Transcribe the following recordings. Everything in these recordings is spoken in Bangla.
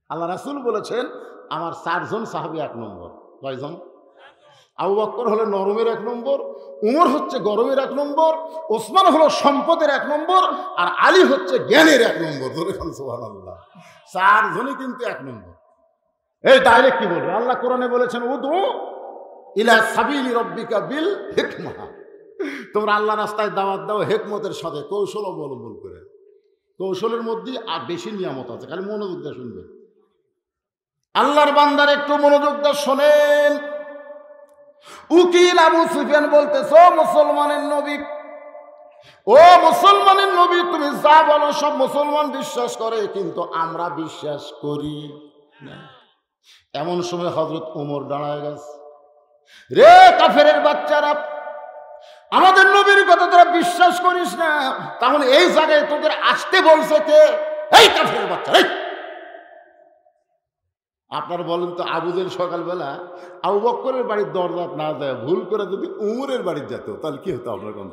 আল্লাহ রাসূল বলেছেন আমার 4 জন সাহাবী 1 নম্বর। কয়জন? আবু বকর হলো নরমের 1 নম্বর, উমর হচ্ছে গরমের 1 নম্বর, ওসমান হলো সম্পদের 1 নম্বর, আর আলী হচ্ছে জ্ঞানের 1 নম্বর। ধরে খান সুবহানাল্লাহ। 4 জনই কিন্তু 1 নম্বর। এই ডাইরেক্ট কি বলবে? আল্লাহ কোরআনে বলেছেন উদু ইলা সাবিলি রাব্বিকা বিল হিকমাহ, তোমরা আল্লাহ রাস্তায় দাওয়াত দাও হিকমতের সাথে, কৌশল অবলম্বন করে। কৌশলের মধ্যে আর বেশি নিয়ামত আছে, খালি মনোযোগ দিয়ে শুনবেন। আল্লাহর বান্দার একটু মনোযোগ দিয়ে শোনেন। উকিল আবু সুফিয়ান বলতেছ মুসলমানের নবী, ও মুসলমানের নবী তুমি যা বলো সব মুসলমান বিশ্বাস করে, কিন্তু আমরা বিশ্বাস করি না। এমন সময় হযরত ওমর দাঁড়ায় গেছে। রে কাফেরের বাচ্চারা, আমাদের নবীর কথা তোরা বিশ্বাস করিস না, তাহলে এই জায়গায় তোদের আসতে বলছে কে? এই কাফেরের বাচ্চা। আপনার বলেন তো, আবু জেহেল সকালবেলা আবু বকরের বাড়ির দরজা না যায় ভুল করে যদি উমরের বাড়ির যেত, তাহলে কি হতো আপনার কোন?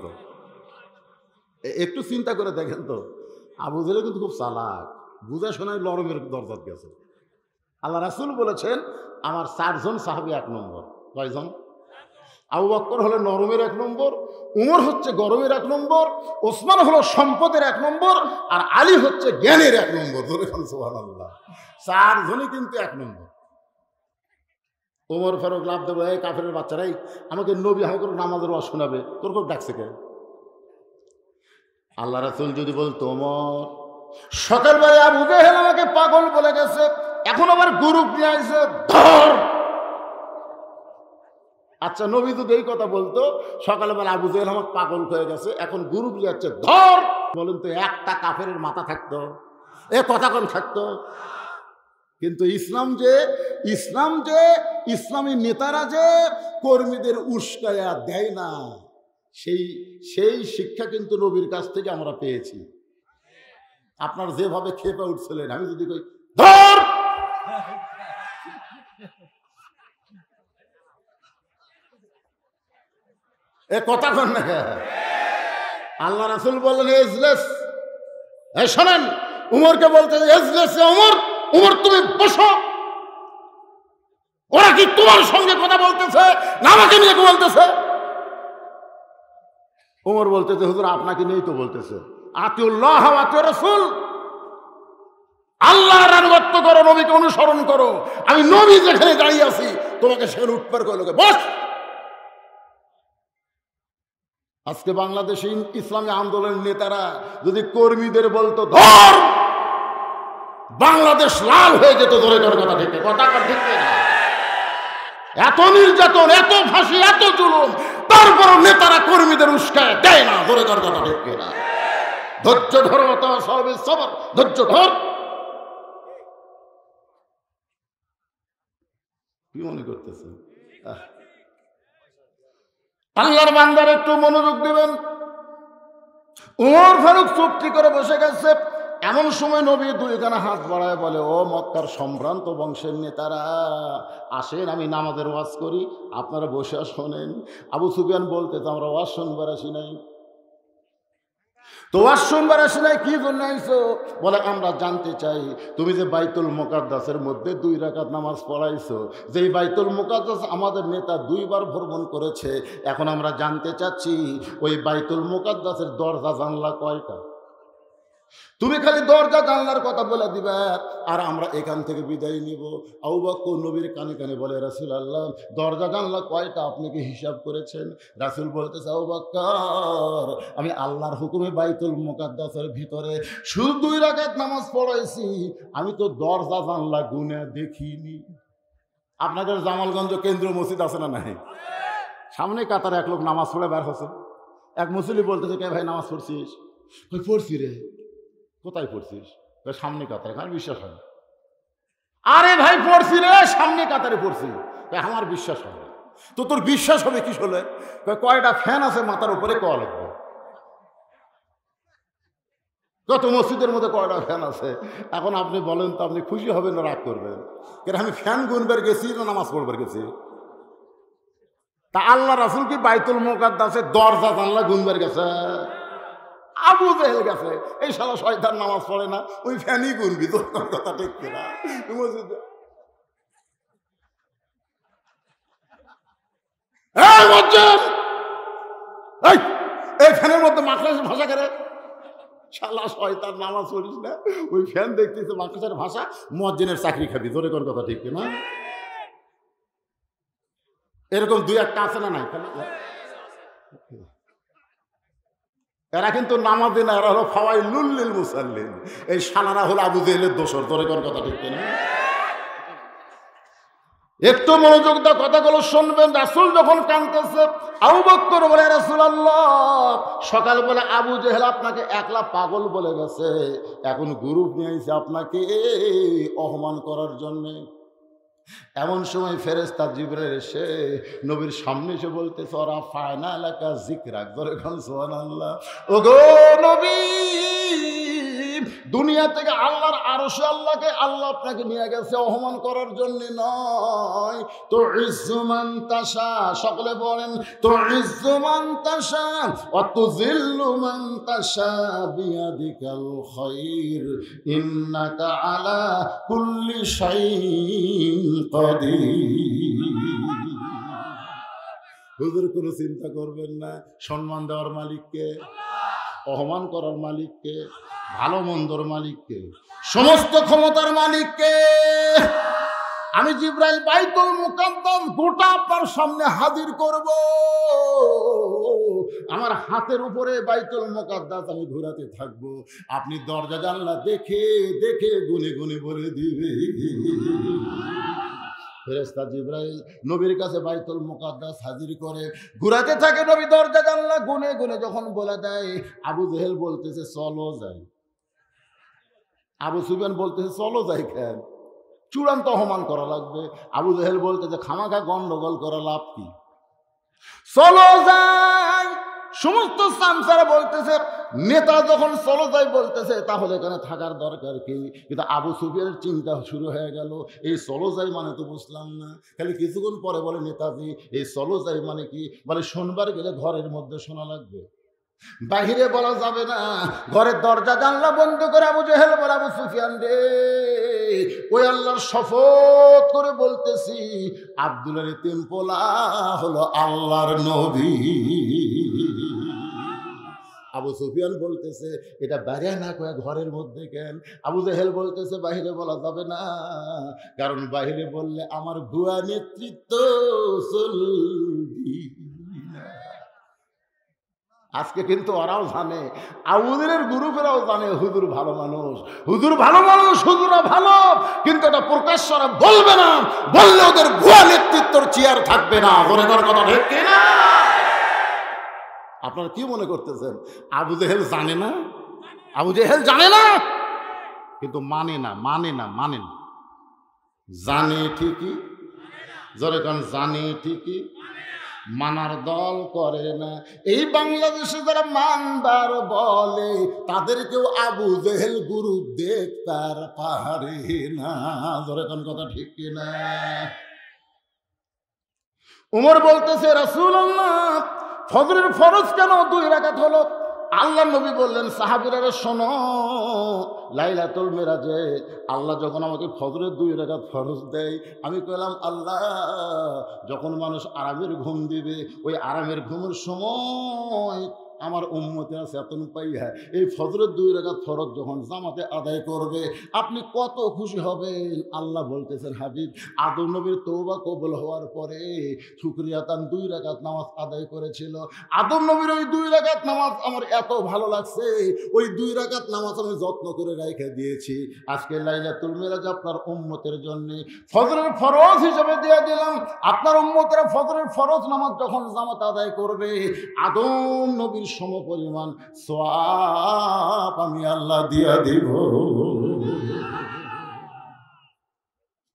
একটু চিন্তা করে দেখেন তো। আবু জেহেল কিন্তু খুব চালাক, বুঝা শোনায় লরমের দরজা গেছে। আল্লাহ রাসূল বলেছেন আমার 4 জন সাহাবী 1 নম্বর। কয়জন? আবু বকর হলো নরমের 1 নম্বর, উমর হচ্ছে গরমের 1 নম্বর, ওসমান হলো সম্পদের 1 নম্বর, আর আলী হচ্ছে জ্ঞানের 1 নম্বর। ধরে খান সুবহানাল্লাহ। 4 জনই কিন্তু 1 নম্বর। ওমর ফারুক লাভ দেবো, এই কাফেরের বাচ্চারাই আমাকে নবী আমাকে নামাজের ওয়াজ শোনাবে, তোর খুব ডাকছে কে? আল্লাহ রাসূল যদি বলতো ওমর সকালবেলা আবু জেহেল আমাকে পাগল বলে গেছে, এখন আবার গ্রুপ নিয়ে আসছে, ধর। আচ্ছা, নবী যদি এই কথা বলতো সকালবেলা আবু জেহেল আমাকে পাগল হয়ে গেছে, এখন গ্রুপ নিয়ে যাচ্ছে, ধর, বলেন তো একটা কাফেরের মাথা থাকতো? এ কথা কোন থাকতো? কিন্তু ইসলাম যে ইসলামী নেতারা যে কর্মীদের উস্কায়া দেয় না, সেই শিক্ষা কিন্তু নবীর কাছ থেকে আমরা পেয়েছি। আপনার যেভাবে খেপে উঠছিলেন, আমি যদি কই ধর, এ কথা কন না। আল্লাহ রাসূল বললেন এজলেস, এই শোনেন, উমরকে বলতে এজলেসে উমর তুমি বসো। ওরা কি তোমার সঙ্গে কথা বলতেছে না আমাকে নিয়ে বলতেছে? উমর বলতেছে হুজুর আপনাকে নিয়েই তো বলতেছে। আতিউল্লাহ ওয়া আতিউর রাসূল, আল্লাহর আনুগত্য করো, নবীকে অনুসরণ করো। আমি নবী যেখানে দাঁড়িয়ে আছি তোমাকে সেখানে উঠপার করে লোকে বস। আজকে বাংলাদেশে ইসলামী আন্দোলনের নেতারা যদি কর্মীদের বলতো ধর, বাংলাদেশ লাল হয়ে যেত। ধরে ধরে কথা ঠিক, কথা ঠিক না। এত নির্যাতন, এত ফাঁসি, এত জুলুম, তারপর নেতারা কর্মীদের উস্কায় দেয় না। ধরে ধরে কথা ঠিক না। ধৈর্য ধরো, সবর, ধৈর্য ধর। কি মনে করতেছেন? আল্লাহর বান্দার একটু মনোযোগ দিবেন। উমর ফারুক চুপটি করে বসে গেছে। এমন সময় নবী 2 হাত বাড়ায় বলে, ও মক্কার সম্ভ্রান্ত বংশের নেতারা, আসেন আমি নামাজের ওয়াজ করি, আপনারা বসে শোনেন। আবু সুফিয়ান বলতে তো আমরা ওয়াজ শুনবার আসি নাই। তো ওয়াজ শুনবার আসি নাই, কি জন্য আইছো? বলে আমরা জানতে চাই তুমি যে বাইতুল মুকাদ্দাসের মধ্যে 2 রাকাত নামাজ পড়াইছো, যেই বাইতুল মুকাদ্দাস আমাদের নেতা 2 বার ভ্রমণ করেছে, এখন আমরা জানতে চাচ্ছি ওই বাইতুল মুকাদ্দাসের দরজা জানলা কয়টা? তুমি খালি দরজা জানলার কথা বলে দিবা আর আমরা এখান থেকে বিদায় নিব। আবু বকর নবীর কানে কানে বলে, রাসূলুল্লাহ দরজা জানলা কয়টা আপনি কি হিসাব করেছেন? রাসূল বলতেছে, আবু বকর আমি আল্লাহর হুকুমে বাইতুল মুকাদ্দাসের ভিতরে শুধু 2 রাকাত নামাজ পড়াইছি, আমি তো দরজা জানলা গুনে দেখিনি। আপনাদের জামালগঞ্জ কেন্দ্রীয় মসজিদ আছে না নাই? সামনে কাতারে এক লোক নামাজ পড়ে বের হচ্ছে। এক মুসল্লি বলতেছে, কে ভাই নামাজ পড়ছিস? কই পড়ছি রে। কোথায় পড়ছিস? সামনে কাতারে। আমার বিশ্বাস হয়। আরে ভাই পড়ছি রে, সামনে কাতারে পড়ছি। আমার বিশ্বাস হয়। তো তোর বিশ্বাস হবে কি হলে? কয়টা ফ্যান আছে মাথার উপরে কয়া লাগবে? কত মসজিদের মধ্যে কয়টা ফ্যান আছে? এখন আপনি বলেন তো, আপনি খুশি হবেন না রাগ করবেন? কেন আমি ফ্যান গুনবার গেছি না নামাজ পড়বার গেছি? তা আল্লাহ রাসূল কি বাইতুল মুকাদ্দাসের দরজা জানলা গুনবার গেছে? আবু জেহেল গেছে, এই শালা শয়তান নামাজ পড়ে না, ওই ফ্যানই করবি, তোর কথা ঠিক কিনা? এই ফ্যানের মধ্যে মাকড়াসের ভাষা করে, শালা শয়তান নামাজ পড়িস না, ওই ফ্যান দেখতেছে মাকড়াসের ভাষা, মুয়াজ্জিনের চাকরি খাবি, জোরে কোন কথা ঠিক কিনা? এরকম দুই একটা আছে না? নাই, এরা কিন্তু নামাজি না, এরা হলো ফাওয়াইলুল লিল মুসাল্লিন। এই শালারা হলো আবু জেহেলের দোসর, জোরে কোন কথা ঠিক কিনা? একটু মনোযোগ দিয়ে কথাগুলো শুনবেন। রাসূল যখন কাঁদতেছে, আবু বকর বলে, রাসূলুল্লাহ, সকালবেলা আবু জেহেল আপনাকে একলা পাগল বলে গেছে, এখন গ্রুপ নিয়ে এসে আপনাকে অপমান করার জন্যে। এমন সময় ফেরেশতা জিবরাইল এসে নবীর সামনে এসে বলতেছে, ওরা ফায়না এলাকা জিকরাক, ধরে খান সুবহানাল্লাহ। ওগো নবী, দুনিয়া থেকে আল্লাহর আরশে আল্লাহ আপনাকে নিয়ে গেছে অপমান করার জন্য নয়। তো ইজ্জু মান তাশা, সকলে বলেন, তো ইজ্জু মান তাশা ওয়া তুযিল্লু মান তাশা বিয়াদিকাল খায়র ইন্নাকা আলা কুল্লি শাইইন কাদির। হুজুর, কোনো চিন্তা করবেন না, সম্মান দেওয়ার মালিককে, অপমান করার মালিককে, ভালো মন্দর মালিককে, সমস্ত ক্ষমতার মালিককে। আমি জিবরাইল বাইতুল মুকাদ্দাস গোটা আপনার সামনে হাজির করব, আমার হাতের উপরে বাইতুল মুকাদ্দাস আমি ঘোরাতে থাকবো, আপনি দরজা জানলা দেখে দেখে গুনে গুনে বলে দিবে। ফেরেশতা জিবরাইল নবীর কাছে বাইতুল মুকাদ্দাস হাজির করে ঘুরাতে থাকে, নবী দরজা জানলা গুনে গুনে যখন বলে দেয়, আবু জেহেল বলতেছে চলো যাই, আবু সুফিয়ান বলতেছে চলো যাই, কেন? চূড়ান্ত অপমান করা লাগবে। আবু জেহেল বলতেছে খামাখা গন্ডগোল করা লাভ কি, চলো যাই। সমস্ত সামসারা বলতেছে, নেতা যখন চলো যাই বলতেছে, তাহলে এখানে থাকার দরকার কি? কিন্তু আবু সুফিয়ানের চিন্তা শুরু হয়ে গেল, এই চলো যাই মানে তো বুঝলাম না। খালি কিছুক্ষণ পরে বলে, নেতাজি এই চলো যাই মানে কি? বলে শোনবার গেলে ঘরের মধ্যে শোনা লাগবে, বাহিরে বলা যাবে না। ঘরের দরজা জানলা বন্ধ করে আবু জেহেল বলে, আবু সুফিয়ান রে, ওই আল্লাহর শপথ করে বলতেছি, আব্দুল্লাহ তিনপোলা হলো আল্লাহর নবী। আবু সুফিয়ান বলতেছে, এটা বাইরে না কয়ে ঘরের মধ্যে কেন? আবু জেহেল বলতেছে, বাহিরে বলা যাবে না, কারণ বাহিরে বললে আমার ভুয়া নেতৃত্ব চলবি। আজকে কিন্তু ওরাও জানে, আবুদের গ্রুপেরাও জানে হুজুর ভালো মানুষ, হুজুর ভালো মানুষ, হুজুরা ভালো, কিন্তু এটা প্রকাশ্য ওরা বলবে না, বললে ওদের ভুয়া নেতৃত্বর চেয়ার থাকবে না। ওদের কথা ঠিক কিনা? আপনারা কি মনে করতেছেন আবু জেহেল জানে না? আবু জেহেল জানে না, কিন্তু মানে না, মানে না, মানে না। জানে ঠিকই, জোরে কারণ জানে ঠিকই, মানার দল করে না। এই বাংলাদেশে যারা মানবার বলে, তাদেরকেও আবু জেহেল গুরু দেখতার পারে না। জোরে কোন কথা ঠিক কিনা? উমর বলতেছে, রাসূলুল্লাহ, ফজরের ফরজ কেন 2 রাকাত হলো? আল্লাহ নবী বললেন, সাহাবীরা শোনো, লাইলাতুল মিরাজে আল্লাহ যখন আমাকে ফজরের 2 রাকাত ফরজ দেয়, আমি কইলাম, আল্লাহ, যখন মানুষ আরামের ঘুম দিবে, ওই আরামের ঘুমের সময় আমার উম্মতেরা চেতন পাইয়া এই ফজরের 2 রাকাত ফরজ যখন জামাতে আদায় করবে, আপনি কত খুশি হবেন। আল্লাহ বলতেছেন, হাবিব, আদম নবীর তওবা কবুল হওয়ার পরে শুকরিয়াতান 2 রাকাত নামাজ আদায় করেছিল। আদম নবীর ওই 2 রাকাত নামাজ আমার এত ভালো লাগছে, ওই 2 রাকাত নামাজ আমি যত্ন করে রেখে দিয়েছি। আজকে লাইলাতুল মিরাজ আপনার উম্মতের জন্য ফজরের ফরজ হিসেবে দিয়ে দিলাম। আপনার উম্মতেরা ফজরের ফরজ নামাজ যখন জামাত আদায় করবে, আদম নবীর সমপরিমাণ সওয়াব আমি আল্লাহ দিয়া দিব।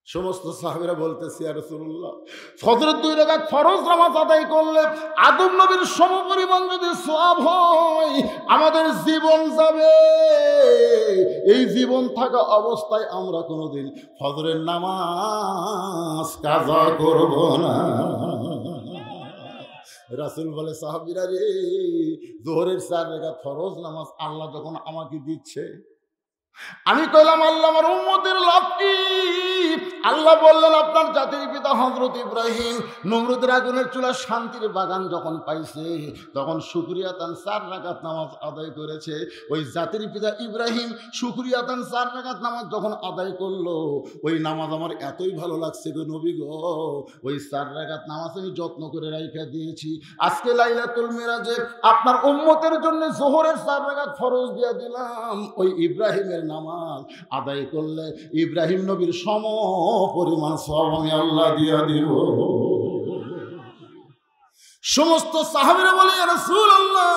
সমস্ত সাহাবীরা বলতেছে, ইয়া রাসূলুল্লাহ, ফজরের 2 রাকাত ফরজ নামাজ আদায় করলে আদম নবীর সমপরিমাণ যদি সওয়াব হয়, আমাদের জীবন যাবে। এই জীবন থাকা অবস্থায় আমরা কোনোদিন ফজরের নামাজ কাজা করব না। রাসূল বলে, সাহাবীরা রে, যোহরের 4 রাকাত ফরজ নামাজ আল্লাহ যখন আমাকে দিচ্ছে, আমি কইলাম আল্লাহ আমার উম্মতের লাভ কি? আল্লাহ বললেন, আপনার জাতির পিতা হযরত ইব্রাহিম নমরুদের আগুনের চুলা শান্তির বাগান যখন পাইছে, তখন শুকরিয়া তান 4 রাকাত নামাজ আদায় করেছে। ওই জাতির পিতা ইব্রাহিম শুকরিয়া তান 4 রাকাত নামাজ যখন আদায় করলো, ওই নামাজ আমার এতই ভালো লাগছে গো নবী গো, ওই 4 রাকাত নামাজ আমি যত্ন করে রাইখা দিয়েছি। আজকে লাইলাতুল মিরাজে আপনার উম্মতের জন্য যোহরের 4 রাকাত ফরজ দিয়ে দিলাম। ওই ইব্রাহিমের নামাজ আদায় করলে ইব্রাহিম নবীর সম পরিমাণ সওয়াব আমি আল্লাহ দিয়া দিব। সমস্ত সাহাবীরা বলে, ইয়া রাসূলুল্লাহ,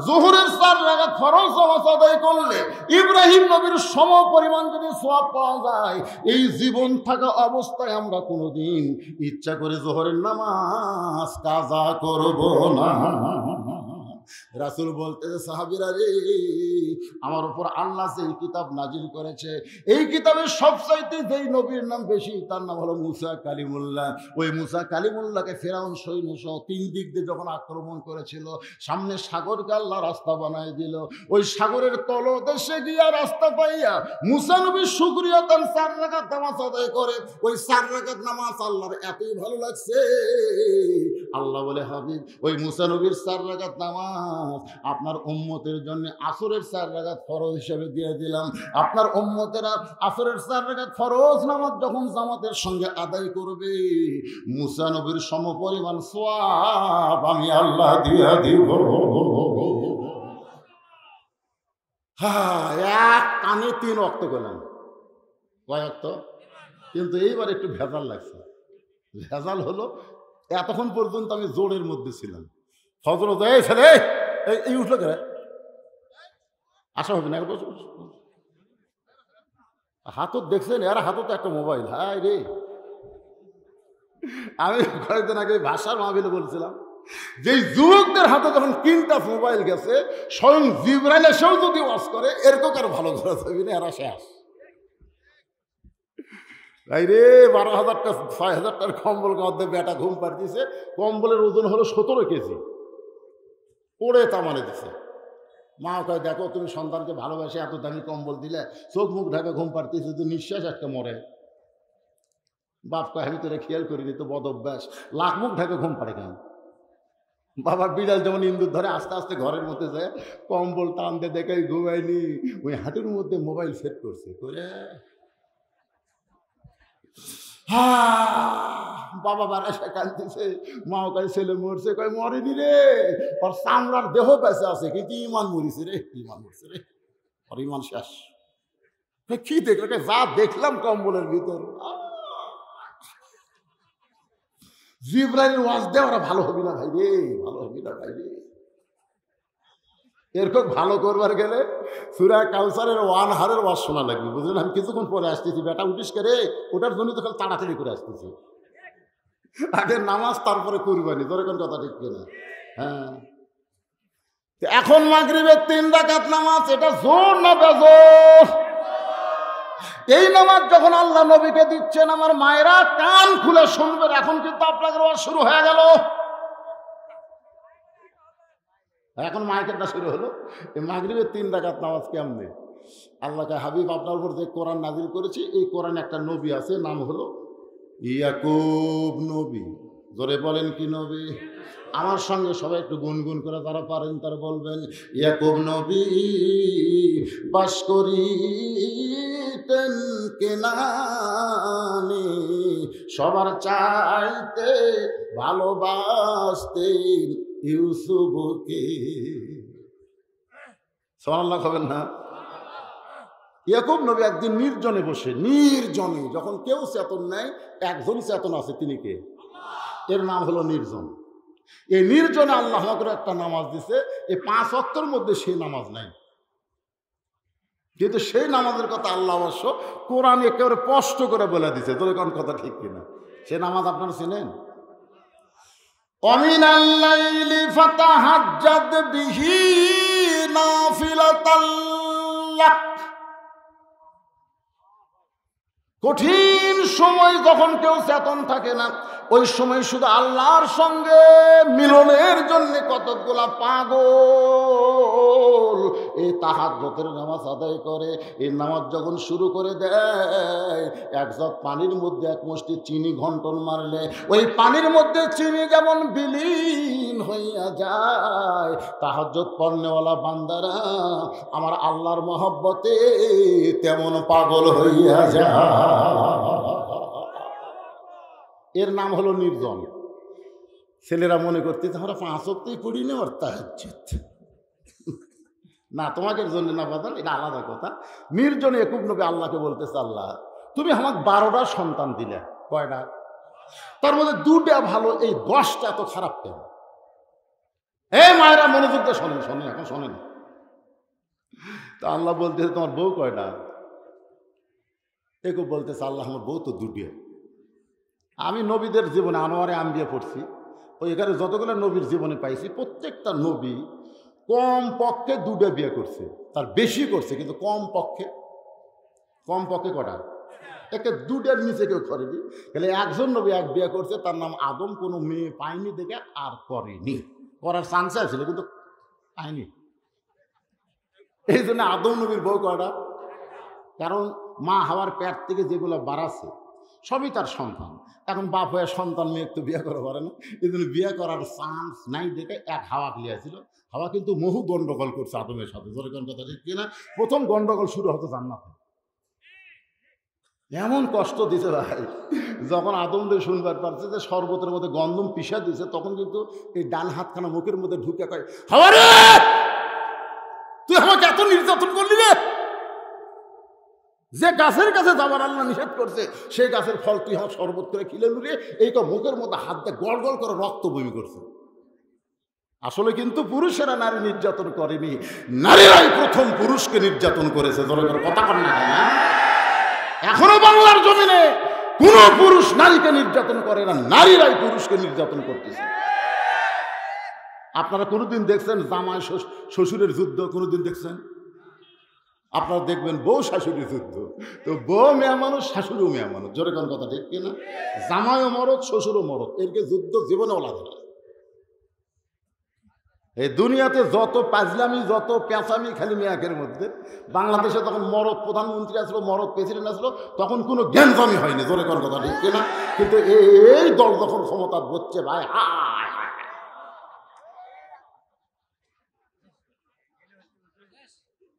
যোহরের 4 রাকাত ফরজ নামাজ আদায় করলে ইব্রাহিম নবীর সম পরিমাণ যদি সওয়াব পাওয়া যায়, এই জীবন থাকা অবস্থায় আমরা কোনোদিন ইচ্ছা করে যোহরের নামাজ কাজা করব না। রাসূল বলতেছে, সাহাবীরা রে, আমার উপর আল্লাহ যে কিতাব নাজিল করেছে, এই কিতাবের সবচাইতে যেই নবীর নাম বেশি, তার নাম হলো মুসা কালিমুল্লাহ। ওই মুসা কালিমুল্লাহকে ফেরাউন সৈন্যসহ 3 দিক দিয়ে যখন আক্রমণ করেছিল, সামনে সাগরকে আল্লাহ রাস্তা বানায় দিল। ওই সাগরের তলদেশে গিয়া রাস্তা পাইয়া মুসা নবী শুকরিয়া তান 4 রাকাত নামাজ আদায় করে। ওই 4 রাকাত নামাজ আল্লাহর এতই ভালো লাগছে, আল্লাহ বলে, হাবিব, ওই মুসা নবীর 4 রাকাত নামাজ আপনার উম্মতের জন্য আসরের 4 রাকাত ফরজ হিসেবে দিয়ে দিলাম। আপনার উম্মতেরা আসরের 4 রাকাত ফরজ নামাজ যখন জামাতের সঙ্গে আদায় করবে, মুসা নবীর সমপরিমাণ সওয়াব আমি আল্লাহ দিয়া দিব। হ্যাঁ, এক কানে 3 ওয়াক্ত করলাম। কয় ওয়াক্ত? কিন্তু এইবার একটু ভেজাল লাগছে। ভেজাল হলো, এতক্ষণ পর্যন্ত আমি জোরের মধ্যে ছিলাম। ফজরত এই উঠলো কে? আসা হবে না, হাতত দেখছেন, এরা হাতত একটা মোবাইল। হায় রে, আমি কয়েকদিন আগে ভাষার মাহফিলে বলছিলাম, যে যুবকদের হাতে যখন 3টা মোবাইল গেছে, স্বয়ং জিবরাইল এসেও যদি ওয়াজ করে, এরকম আর ভালো করা যাবে না, এরা শেষ। তাই রে, 12,000টা 6,000টার কম্বল মধ্যে বেটা ঘুম পাড়তেছে, কম্বলের ওজন হলো 17 কেজি, পড়ে তামানে দিছে। মা কয়, দেখো তুমি সন্তানকে ভালোবাসে এত দামি কম্বল দিলে, চোখ মুখ ঢাকা ঘুম পাড়তেছে, তো নিঃশ্বাস একটা মরে। বাপ কয়, আমি তোরা খেয়াল করিনি, তো বদ অভ্যাস, লাখ মুখ ঢাকা ঘুম পাড়ে কেন? বাবা বিড়াল যেমন ইন্দুর ধরে আস্তে আস্তে ঘরের মধ্যে যায়, কম্বল টানতে দেখে ঘুমায়নি, ওই হাঁটুর মধ্যে মোবাইল সেট করছে করে। বাবা বারাসা কাঁদতেছে, মাও কয় ছেলে মরছে, কয় মরেনি রে, ওর চামড়ার দেহ বেঁচে আছে, কিন্তু ইমান মরিছে রে, ইমান মরছে রে, ওর ইমান শেষ। কি দেখলে? যা দেখলাম কম্বলের ভিতর, জিবরাইলের ওয়াজ দে, ওরা ভালো হবি না ভাই রে, ভালো হবি না ভাই রে। এরকম ভালো করবার গেলে সূরা কাউসারের 1 হারের ওয়াজ শোনা লাগবে, বুঝলেন? আমি কিছুক্ষণ পরে আসতেছি, বেটা উঠিস করে, ওটার জন্য তো খালি তাড়াতাড়ি করে আসতেছি। আগে নামাজ, তারপরে কুরবানি, ধরে কোন কথা ঠিক কিনা? হ্যাঁ, এখন মাগরিবের 3 রাকাত নামাজ, এটা জোর না বেজোর? এই নামাজ যখন আল্লাহ নবীকে দিচ্ছেন, আমার মায়েরা কান খুলে শুনবেন, এখন কিন্তু আপনাদের ওয়াজ শুরু হয়ে গেল। এখন মাইকেরটা শুরু হলো। এই মাগরিবের 3 রাকাত নামাজ কেমনে? আল্লাহকে, হাবিব, আপনার উপর যে কোরআন নাজিল করেছি, এই কোরআনে একটা নবী আছে, নাম হলো ইয়াকুব নবী। জোরে বলেন, কি নবী? আমার সঙ্গে সবাই একটু গুনগুন করে যারা পারেন তারা বলবেন, ইয়াকুব নবী বাস করিতেন কেনানে, সবার চাইতে ভালোবাসতেন ইউসুফকে। সুবহানাল্লাহ হবেন না? ইয়াকুব নবী একদিন নির্জনে বসে, নির্জনে, যখন কেউ চেতন নেয়, একজন চেতন আছে, তিনি কে? এর নাম হলো নির্জন। এই নির্জনে আল্লাহ করে একটা নামাজ দিছে, এই 5 ওয়াক্তের মধ্যে সেই নামাজ নাই, কিন্তু সেই নামাজের কথা আল্লাহ অবশ্য কোরআন একেবারে স্পষ্ট করে বলে দিছে। তোর কোন কথা ঠিক কিনা? সে নামাজ আপনারা চেনেন? অমিনাল লাইলি ফাতাহাজ্জাদ বিহি নাফিলাতাল লাক। কঠিন সময় যখন কেউ চেতন থাকে না, ওই সময় শুধু আল্লাহর সঙ্গে মিলনের জন্য কতগুলা পাগল এই তাহাজ্জুদের নামাজ আদায় করে। এই নামাজ যখন শুরু করে দেয়, এক জগ পানির মধ্যে এক মুষ্টি চিনি ঘন্টন মারলে ওই পানির মধ্যে চিনি যেমন বিলীন হইয়া যায়, তাহাজ্জুদ পড়নেওয়ালা বান্দারা আমার আল্লাহর মহব্বতে তেমন পাগল হইয়া যায়। এর নাম হলো নির্জন। ছেলেরা মনে করতে আমরা 5 ওয়াক্তই পড়ি না, আর তাহাজ্জুদ না, তোমাদের জন্য না বাদান, এটা আলাদা কথা। নির্জনে একুব নবী আল্লাহকে বলতেছে, আল্লাহ তুমি আমাকে 12টা সন্তান দিলে, কয়টা? তার মধ্যে 2টা ভালো, এই 10টা এত খারাপ কেন? এই মায়েরা মনোযোগ দিয়ে শোনেন, শোনেন, এখন শোনেন। তা আল্লাহ বলতেছে তোমার বউ কয়টা? একুব বলতেছে, আল্লাহ আমার বউ তো 2টি। আমি নবীদের জীবনে আনোয়ারে আম্বিয়া পড়ছি, ওই এখানে যতগুলো নবীর জীবনে পাইছি প্রত্যেকটা নবী কম পক্ষে 2টা বিয়ে করছে, তার বেশি করছে কিন্তু কম পক্ষে কটা? একে 2টার নিচে কেউ করেনি। তাহলে একজন নবী এক বিয়ে করছে, তার নাম আদম, কোনো মেয়ে পায়নি দেখে আর করেনি, করার চান্স ছিল কিন্তু পায়নি। এই জন্য আদম নবীর বউ কয়টা? কারণ মা হাওয়ার পেট থেকে যেগুলো বাড়াচ্ছে সবই তার সন্তান। এখন বাপ হয়ে সন্তান মেয়ে একটু বিয়ে করা পারে না, এই জন্য বিয়ে করার চান্স নাই দেখে এক হাওয়া লিয়েছিল। হাওয়া কিন্তু বহু গন্ডগোল করছে আদমের সাথে, ধরে কোন কথা ঠিক কিনা? প্রথম গন্ডগোল শুরু হতো জান্নাতে, এমন কষ্ট দিছে ভাই। যখন আদমদের শুনবার পারছে যে শরবতের মধ্যে গন্ধম পিসা দিছে, তখন কিন্তু এই ডান হাতখানা মুখের মধ্যে ঢুকে কয়, হাওয়া রে তুই আমাকে এত নির্যাতন করলি রে, যে গাছের কাছে যাবার আল্লাহ নিষেধ করছে সেই গাছের ফল তুই আমার শরবত করে খিলে নুরে এই তো মুখের মধ্যে হাত দিয়ে গড় গড় করে রক্ত বমি করছে। আসলে কিন্তু পুরুষেরা নারী নির্যাতন করেনি, নারীরাই প্রথম পুরুষকে নির্যাতন করেছে। কথা কর না, এখনো বাংলার জমিনে কোন পুরুষ নারীকে নির্যাতন করে না, নারীরাই পুরুষকে নির্যাতন করতেছে। আপনারা কোনোদিন দেখছেন জামাই শ্বশুরের যুদ্ধ? কোনোদিন দেখছেন? আপনারা দেখবেন বউ শাশুড়ির যুদ্ধ। তো বউ মেয়া মানুষ, শাশুড়িও মেয়া মানুষ, জোরে কোন কথা ঠিক কিনা? জামাইও মরদ, শ্বশুরও মরদ, এরকে যুদ্ধ জীবনেও লাগে না। এই দুনিয়াতে যত পাজলামি, যত পেঁচামি খালি মেয়াকের মধ্যে। বাংলাদেশে তখন মরদ প্রধানমন্ত্রী আসলো, মরদ প্রেসিডেন্ট আসলো, তখন কোনো জ্ঞানজামি হয়নি, জোরে কোন কথা ঠিক কিনা? কিন্তু এই দল যখন ক্ষমতা বসছে ভাই, হায় হায়,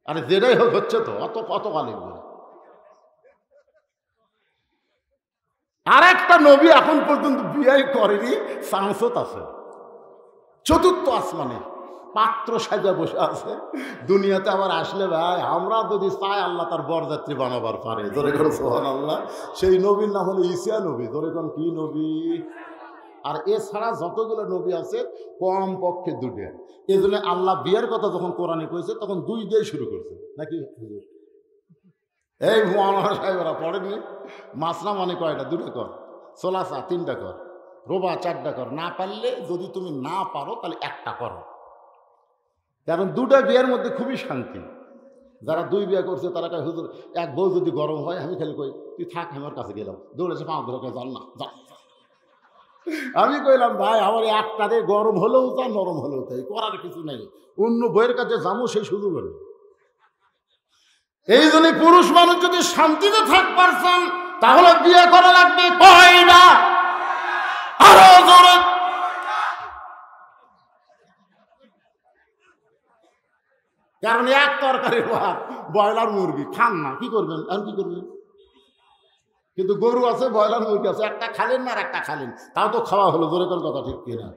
আরে যেটাই হোক হচ্ছে তো অত কালি। আর একটা নবী এখন পর্যন্ত বিয়ে করেনি, সাংসদ আছে 4র্থ আসমানে, পাত্র সাজা বসে আছে। দুনিয়াতে আবার আসলে ভাই আমরা যদি চাই আল্লাহ তার বরযাত্রী বানাবার পারে, ধরে কোন সুবহানাল্লাহ। সেই নবীর নাম হলো ঈসা নবী, ধরে কোন কি নবী? আর এছাড়া যতগুলো নবী আছে কম পক্ষে 2টা। এই জন্য আল্লাহ বিয়ের কথা যখন কোরআনে কইছে তখন 2 দিয়ে শুরু করছে নাকি? এই মৌলানা সাহেবরা পড়েননি? মাসনা মানে কয়টা? 2টা কর, সোলাসা 3টা কর, রোবা 4টা কর, না পারলে যদি তুমি না পারো তাহলে 1টা করো। কারণ 2টা বিয়ের মধ্যে খুবই শান্তি। যারা 2 বিয়ে করছে তারা কয় হুজুর এক বউ যদি গরম হয়, আমি খালি কই তুই থাক, আমার কাছে গেলাম, দৌড়েছে 5 ধরে যান না যা। আমি কইলাম ভাই আমার একটাতে গরম হলেও তা নরম হলেও তাই, করার কিছু নেই, অন্য বইয়ের কাছে যাবো সেই সুযোগ হলো। এই জন্য পুরুষ মানুষ যদি শান্তিতে থাক পারছেন তাহলে বিয়ে করা লাগবে কয়টা? আরো জোরে। কারণ এক তরকারি ভাত ব্রয়লার মুরগি খান না, কি করবেন? আর কি করবেন? কিন্তু গরু আছে, ব্রয়লার মুরগি আছে, একটা খালেন না আর একটা খালেন, তাও তো খাওয়া হলো, জোরে কোন কথা ঠিক কিনা?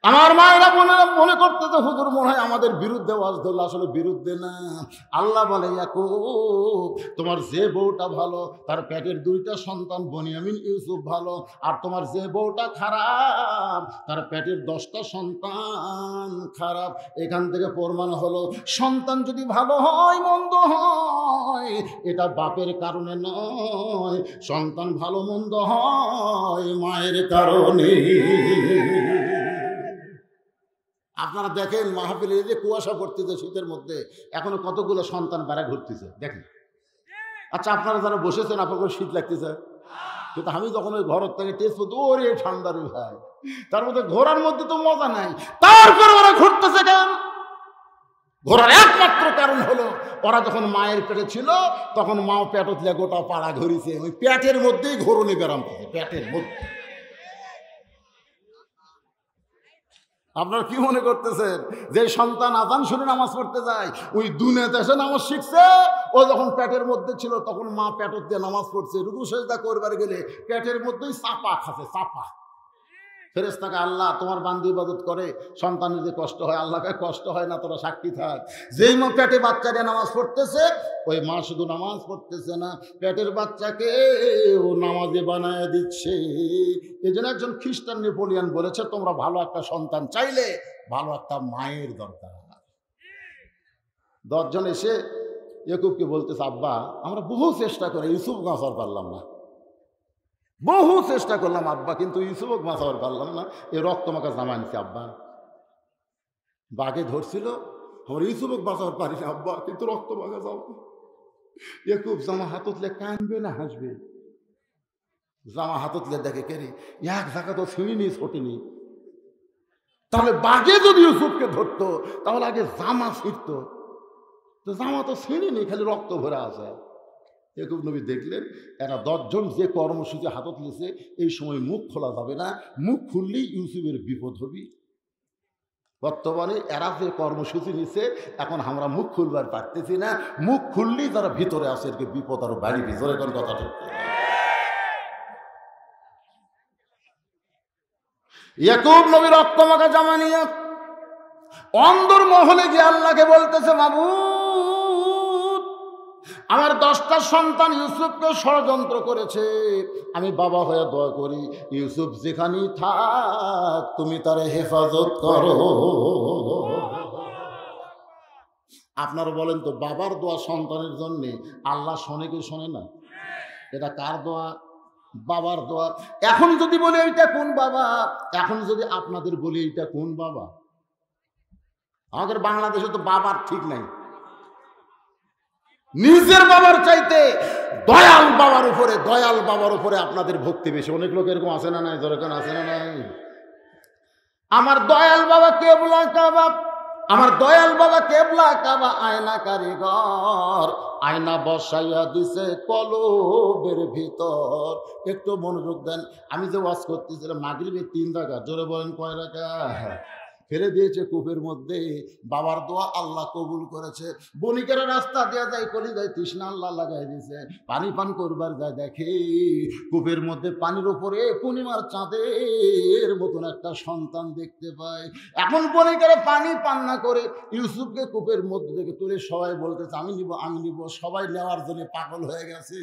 আমার মায়েরা মনে করতে তো হুজুর মনে হয় আমাদের বিরুদ্ধে ওয়াজ ধরল, আসলে বিরুদ্ধে না। আল্লাহ বলে ইয়াকুব তোমার যে বউটা ভালো তার পেটের 2টা সন্তান বনিয়ামিন ইউসুফ ভালো, আর তোমার যে বউটা খারাপ তার পেটের 10টা সন্তান খারাপ। এখান থেকে প্রমাণ হলো সন্তান যদি ভালো হয় মন্দ হয় এটা বাপের কারণে নয়, সন্তান ভালো মন্দ হয় মায়ের কারণে। আপনারা দেখেন মাহফিলে যে কুয়াশা পড়তেছে শীতের মধ্যে, এখনো কতগুলো সন্তান বেড়া ঘুরতেছে দেখেন। আচ্ছা আপনারা যারা বসেছেন আপনাদের শীত লাগতেছে? কিন্তু আমি যখন ওই ঘরের থেকে টেস্ট করতে ওরে ঠান্ডার ভাই, তার মধ্যে ঘোরার মধ্যে তো মজা নাই, তারপরে ওরা ঘুরতেছে কেন? ঘোরার একমাত্র কারণ হলো ওরা যখন মায়ের পেটে ছিল তখন মাও পেট উঠলে গোটা পাড়া ঘুরিছে, ওই পেটের মধ্যেই ঘোরণে ব্যারাম করছে, পেটের মধ্যে। আপনারা কি মনে করতেছেন যে সন্তান আজান শুনে নামাজ পড়তে যায় ওই দুনিয়াতে এসে নামাজ শিখছে? ও যখন পেটের মধ্যে ছিল তখন মা পেটত দিয়ে নামাজ পড়ছে, রুকু সেজদা করবার গেলে পেটের মধ্যেই চাপা খাচ্ছে, চাপা। ফেরেশতাকে আল্লাহ তোমার বান্দী ইবাদত করে সন্তানের যে কষ্ট হয়, আল্লাহকে কষ্ট হয় না, তোরা সাক্ষী থাক। যেই মা পেটে বাচ্চাকে নামাজ পড়তেছে ওই মা শুধু নামাজ পড়তেছে না, পেটের বাচ্চাকে ও নামাজে বানায় দিচ্ছে। এই জন্য একজন খ্রিস্টান নেপোলিয়ান বলেছে তোমরা ভালো একটা সন্তান চাইলে ভালো একটা মায়ের দরকার। 10 জন এসে ইয়াকুবকে বলতেছে আব্বা আমরা বহু চেষ্টা করে ইউসুফ বাঁচাতে পারলাম না, বহু চেষ্টা করলাম আব্বা, কিন্তু ইউসুফক বাঁচাতে পারলাম না, এই রক্ত মাখা জামা আনছি আব্বা। বাঘে ধরছিল আমরা ইউসুফক বাঁচাতে পারি না আব্বা, কিন্তু রক্ত মাখা জামা। ইয়াকুব জামা হাততলে কানবে না হাসবে? জামা হাততলে দেখে কেরে এক জায়গা তো ছিঁড়িনি ছোটেনি, তাহলে বাঘে যদি ইউসুফকে ধরতো তাহলে আগে জামা ছিঁড়ত, তো জামা তো ছিঁড়িনি, খালি রক্ত ভরে আছে। ইয়াকুব নবী দেখলেন এরা 10 জন যে কর্মসূচি হাতত নিয়েছে এই সময় মুখ খোলা যাবে না, মুখ খুললেই ইউসুফের বিপদ হবে। বর্তমানে এরা যে কর্মসূচি নিচ্ছে এখন আমরা মুখ খুলবার পারতেছি না, মুখ খুললেই যারা ভিতরে আছে এর বিপদ আরো বাড়ি ভিতরে কোন কথা ঠিক। ইয়াকুব নবী রক্তমাখা জামা নিয়ে অন্দর মহলে গিয়ে আল্লাহকে বলতেছে মাবুদ আমার 10টা সন্তান ইউসুফকে ষড়যন্ত্র করেছে, আমি বাবা হয়ে দোয়া করি ইউসুফ যেখানেই থাক তুমি তারে হেফাজত করো। আপনারা বলেন তো বাবার দোয়া সন্তানের জন্যে আল্লাহ শোনে কি শোনে না? এটা কার দোয়া? বাবার দোয়া। এখন যদি বলি এইটা কোন বাবা, এখন যদি আপনাদের বলি এইটা কোন বাবা? আমাদের বাংলাদেশে তো বাবার ঠিক নাই, নিজের বাবার চাইতে দয়াল বাবার উপরে আপনাদের ভক্তি বেশি। অনেক লোক এরকম আছে না নাই? যেরকম আছে না নাই? আমার দয়াল বাবা কেবলা কাবা, আমার দয়াল বাবা কেবলা কাবা আয়না কারিগর, আয়না বসাইয়া দিছে কলবের ভিতর। একটু মনোযোগ দেন, আমি যে ওয়াজ করতেছিলাম মাগরিবে 3 রাকাত, জোরে বলেন কয় রাকাত? ফেলে দিয়েছে কূপের মধ্যে, বাবার দোয়া আল্লাহ কবুল করেছে। বণিকেরা রাস্তা দেওয়া যায় কলিজায় তৃষ্ণা আল্লাহ লাগাই দিয়েছে, পানি পান করবার যায় দেখে কূপের মধ্যে পানির উপরে পূর্ণিমার চাঁদের মতন একটা সন্তান দেখতে পায়। এখন বণিকেরা পানি পান না করে ইউসুফকে কূপের মধ্যে থেকে তুলে সবাই বলতেছে আমি নিব আমি নিব, সবাই নেওয়ার জন্য পাগল হয়ে গেছে।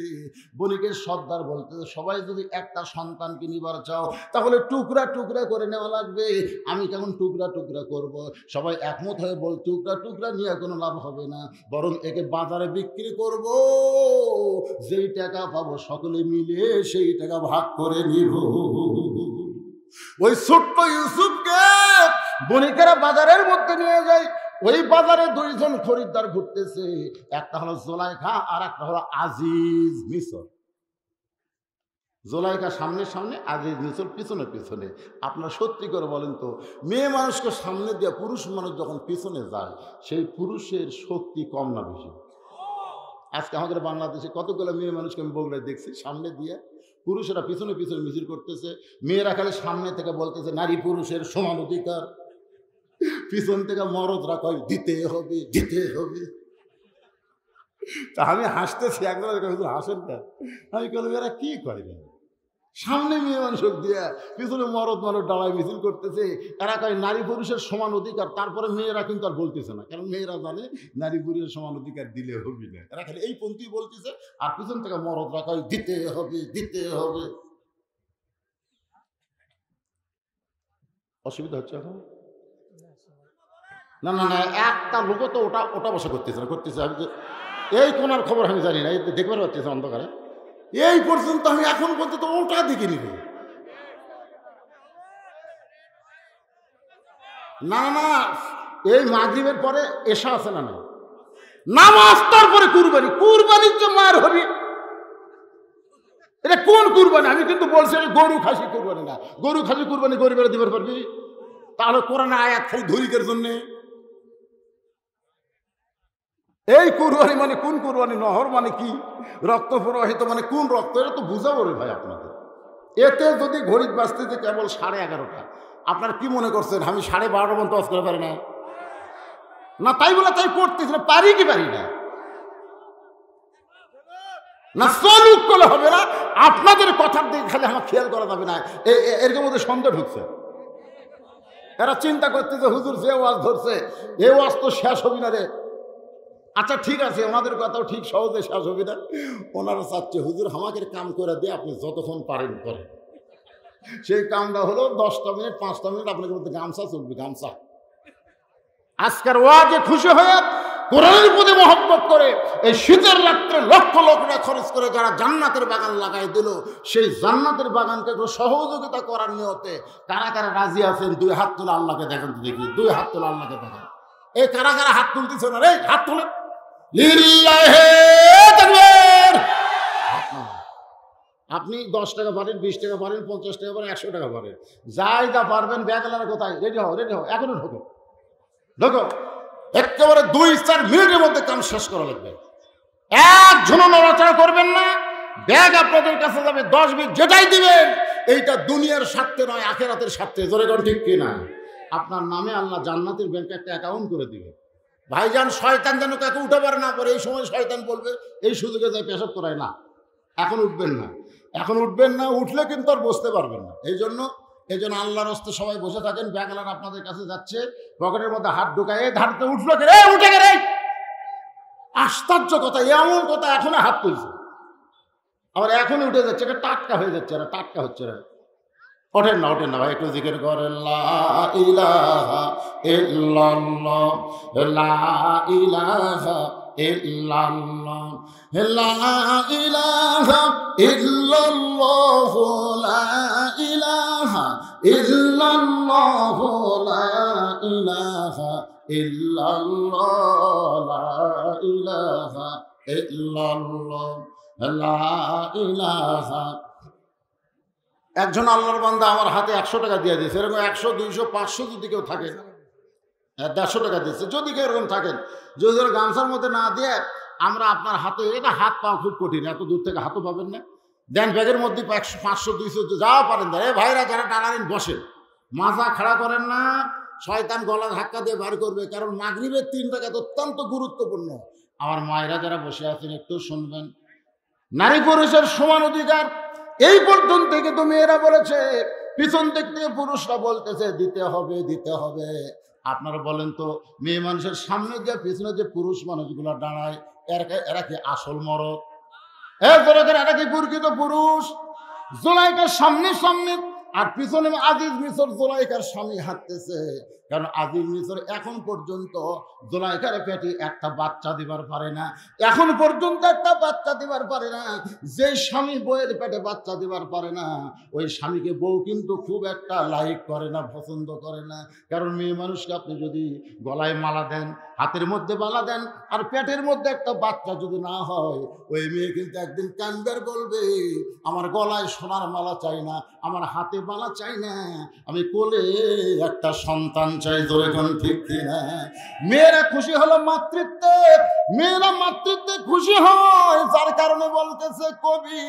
বণিকের সর্দার বলতেছে সবাই যদি একটা সন্তানকে নিবার চাও তাহলে টুকরা টুকরা করে নেওয়া লাগবে, আমি কেমন টুকরা টুকরা করব? সবাই একমত হয়ে বল টুকরা টুকরা নিয়ে কোনো লাভ হবে না, বরং একে বাজারে বিক্রি করব, যেই টাকা পাবো সকলে মিলে সেই টাকা ভাগ করে নিব। ওই ছোট্ট ইউসুফকে বণিকেরা বাজারের মধ্যে নিয়ে যায়। ওই বাজারে 2 জন খরিদ্দার ঘুরতেছে, একটা হলো জোলাইখা আর একটা হলো আজিজ মিশর। জোলাইখা সামনে সামনে, আজিজ মিশর পিছনে পিছনে। আপনারা সত্যি করে বলেন তো মেয়ে মানুষকে সামনে দিয়ে পুরুষ মানুষ যখন পিছনে যায় সেই পুরুষের শক্তি কম না বেশি? আজকে আমাদের বাংলাদেশে কতগুলো মেয়ে মানুষকে আমি বগুড়ায় দেখছি সামনে দিয়ে পুরুষেরা পিছনে পিছনে মিছিল করতেছে, মেয়েরা খালি সামনে থেকে বলতেছে নারী পুরুষের সমান অধিকার, পিছন থেকে মরদরা কয় দিতে হবে দিতে হবে। তা আমি হাসতেছি, একবার হাসেন না, আমি বললাম এরা কি করে? সামনে মেয়ে মানুষ দিয়া পিছনে মরদ মানুষ ডালায় মিছিল করতেছে, এরা কয় নারী পুরুষের সমান অধিকার। তারপরে মেয়েরা কিন্তু আর বলতেছে না, কারণ মেয়েরা জানে নারী পুরুষের সমান অধিকার দিলে হবে না, এরা খালি এই পন্থী বলতেছে, আর পিছন থেকে মরদরা কয় দিতে হবে দিতে হবে। অসুবিধা হচ্ছে এখন? না না না, একটা লোক তো ওটা ওটা বসে করতেছে না, করতেছে আমি এই কোনার খবর আমি জানি না, এই দেখবার পাচ্ছি অন্ধকারে এই পর্যন্ত আমি এখন বলতে তো ওটা দেখে নিব। না না, এই মাগরিবের পরে এশা আছে না না, নামাজ তারপরে কুরবানি, কুরবানির যে মার হবে এটা কোন কুরবানি? আমি কিন্তু বলছি গরু খাসি কুরবানি না। গরু খাসি কুরবানি গরিবের দিবার পারবি? তাহলে কোরআনে আয়াত খালি ধরিকের জন্য। এই কুরবানি মানে কোন কুরবানি? নহর মানে কি? রক্ত প্রবাহিত মানে কোন রক্ত? এটা তো বুঝাবো রে ভাই আপনাদের। এতে যদি ঘড়ির বাজতেছে কেবল 11:30, আপনারা কি মনে করছেন আমি 12:30 পর্যন্ত অফ করে পারি না? না তাই বলে তাই পড়তেছি না, পারি কি পারি না? না চলুক করলে হবে না। আপনাদের কথার দিকে খালি আমার খেয়াল করা যাবে না। এর মধ্যে সন্দেহ ঢুকছে। এরা চিন্তা করতেছে হুজুর যে ওয়াজ ধরছে এ ওয়াজ তো শেষ হবি না রে। আচ্ছা ঠিক আছে, ওনাদের কথাও ঠিক সহজে শেষ হবি না। ওনারা চাচ্ছে হুজুর আমাকে কাম করে দিয়ে আপনি যতক্ষণ পারেন করেন। সেই কামটা হলো 10টা মিনিট 5টা মিনিট আপনাদের মধ্যে গামছা চলবে, গামছা। আজকের ওয়াজে খুশি হয়ে কোরআনের প্রতি মহব্বত করে এই শীতের রাত্রে লক্ষ লক্ষ টাকা খরচ করে যারা জান্নাতের বাগান লাগাই দিল, সেই জান্নাতের বাগানকে একটু সহযোগিতা করার নিয়তে কারা কারা রাজি আছেন? 2 হাত তুলে আল্লাহকে দেখেন তো দেখি। 2 হাত তুলে আল্লাহকে দেখেন। এই কারা কারা হাত তুলতেছে না রে? হাত তুলে লিল্লাহি তাকবীর। আপনি 10 টাকা পারেন, 20 টাকা পারেন, 50 টাকা পারেন, 100 টাকা পারেন, যাই যা পারবেন। ব্যাগলার কোথায়? রেডি হও, রেডি হও, এখনো ঢোকো ঢোকো। একেবারে 2-4 মিনিটের মধ্যে কাম শেষ করা লাগবে। একজনও নড়াচড়া করবেন না। ব্যাগ আপনাদের কাছে যাবে, 10-20 যেটাই দিবেন এইটা দুনিয়ার স্বার্থে নয়, আখিরাতের স্বার্থে। জোরে কোন ঠিক কিনা? আপনার নামে আল্লাহ জান্নাতের ব্যাংকে একটা অ্যাকাউন্ট করে দিবে। ভাইজান শয়তান যেন কাকে উঠাবার না পারে। এই সময় শয়তান বলবে এই সুযোগে যাই পেশাব করায় না, এখন উঠবেন না, এখন উঠবেন না। উঠলে কিন্তু আর বসতে পারবেন না। এই জন্য আল্লাহর হস্তে সবাই বসে থাকেন। ব্যাগলার আপনাদের কাছে যাচ্ছে, পকেটের মধ্যে হাত ঢুকায় ধারতে উঠলো কে রে? উঠে গে রে। আশ্চর্য কথা, এমন কথা এখনো হাত তুলছে, আবার এখনই উঠে যাচ্ছে। এটা টাটকা হয়ে যাচ্ছে, এরা টাটকা হচ্ছে। ওঠেন না, ওঠেন না ভাই, একটু জিকির করেন। লা ইলাহা ইল্লাল্লাহ, লা ইলাহা ইল্লাল্লাহ, লা ইলাহা ইল্লাল্লাহ, লা ইলাহা ইল্লাল্লাহ, লা ইলাহা ইল্লাল্লাহ, লা ইলাহা ইল্লাল্লাহ, লা ইলাহা। একজন আল্লাহর বান্দা আমার হাতে 100 টাকা দিয়ে দিয়েছে। এরকম 100, 200, 500 যদি কেউ থাকে, 150 টাকা দিচ্ছে যদি কেউ এরকম থাকেন, যদি গামছার মধ্যে না দিয়ে আমরা আপনার হাতে, এটা হাত পাওয়া খুব কঠিন, এত দূর থেকে হাতও পাবেন না, দেন ব্যাগের মধ্যে 100, 500, 200 যা পারেন দেন। এই ভাইরা যারা টানারিন বসে, মাজা খাড়া করেন না, শয়তান গলা ধাক্কা দিয়ে বার করবে। কারণ মাগরিবের 3 রাকাত অত্যন্ত গুরুত্বপূর্ণ। আমার মায়েরা যারা বসে আছেন একটু শুনবেন। নারী পুরুষের সমান অধিকার। এই পর্যন্ত থেকে তো মেয়েরা বলেছে, পিছন দিক থেকে পুরুষরা বলতেছে দিতে হবে, দিতে হবে। আপনারা বলেন তো, মেয়ে মানুষের সামনে যে পিছনে যে পুরুষ মানুষগুলো দাঁড়ায়, এরা কি আসল মরদ? এরা কি প্রকৃত পুরুষ? জুলাইকার সামনে সামনে আর পিছনে আজিজ মিশর জুলাইকার স্বামী হাঁটতেছে। কারণ আজিজ মিশর এখন পর্যন্ত জুলাইকার পেটে একটা বাচ্চা দিবার পারে না, এখন পর্যন্ত একটা বাচ্চা দিবার পারে না। যে স্বামী বউয়ের পেটে বাচ্চা দিবার পারে না, ওই স্বামীকে বউ কিন্তু খুব একটা লাইক করে না, পছন্দ করে না। কারণ মেয়ে মানুষকে আপনি যদি গলায় মালা দেন, হাতের মধ্যে মালা দেন, আর পেটের মধ্যে একটা বাচ্চা যদি না হয়, ওই মেয়ে কিন্তু একদিন কান্দার বলবে আমার গলায় সোনার মালা চাই না, আমার হাতে মালা চাই না, আমি কোলে একটা সন্তান চাই। জোরে কোন ঠিক কিনা? মেয়েরা খুশি হলো মাতৃত্বে, মেয়েরা মাতৃত্বে খুশি হয়। যার কারণে বলতেছে কবি,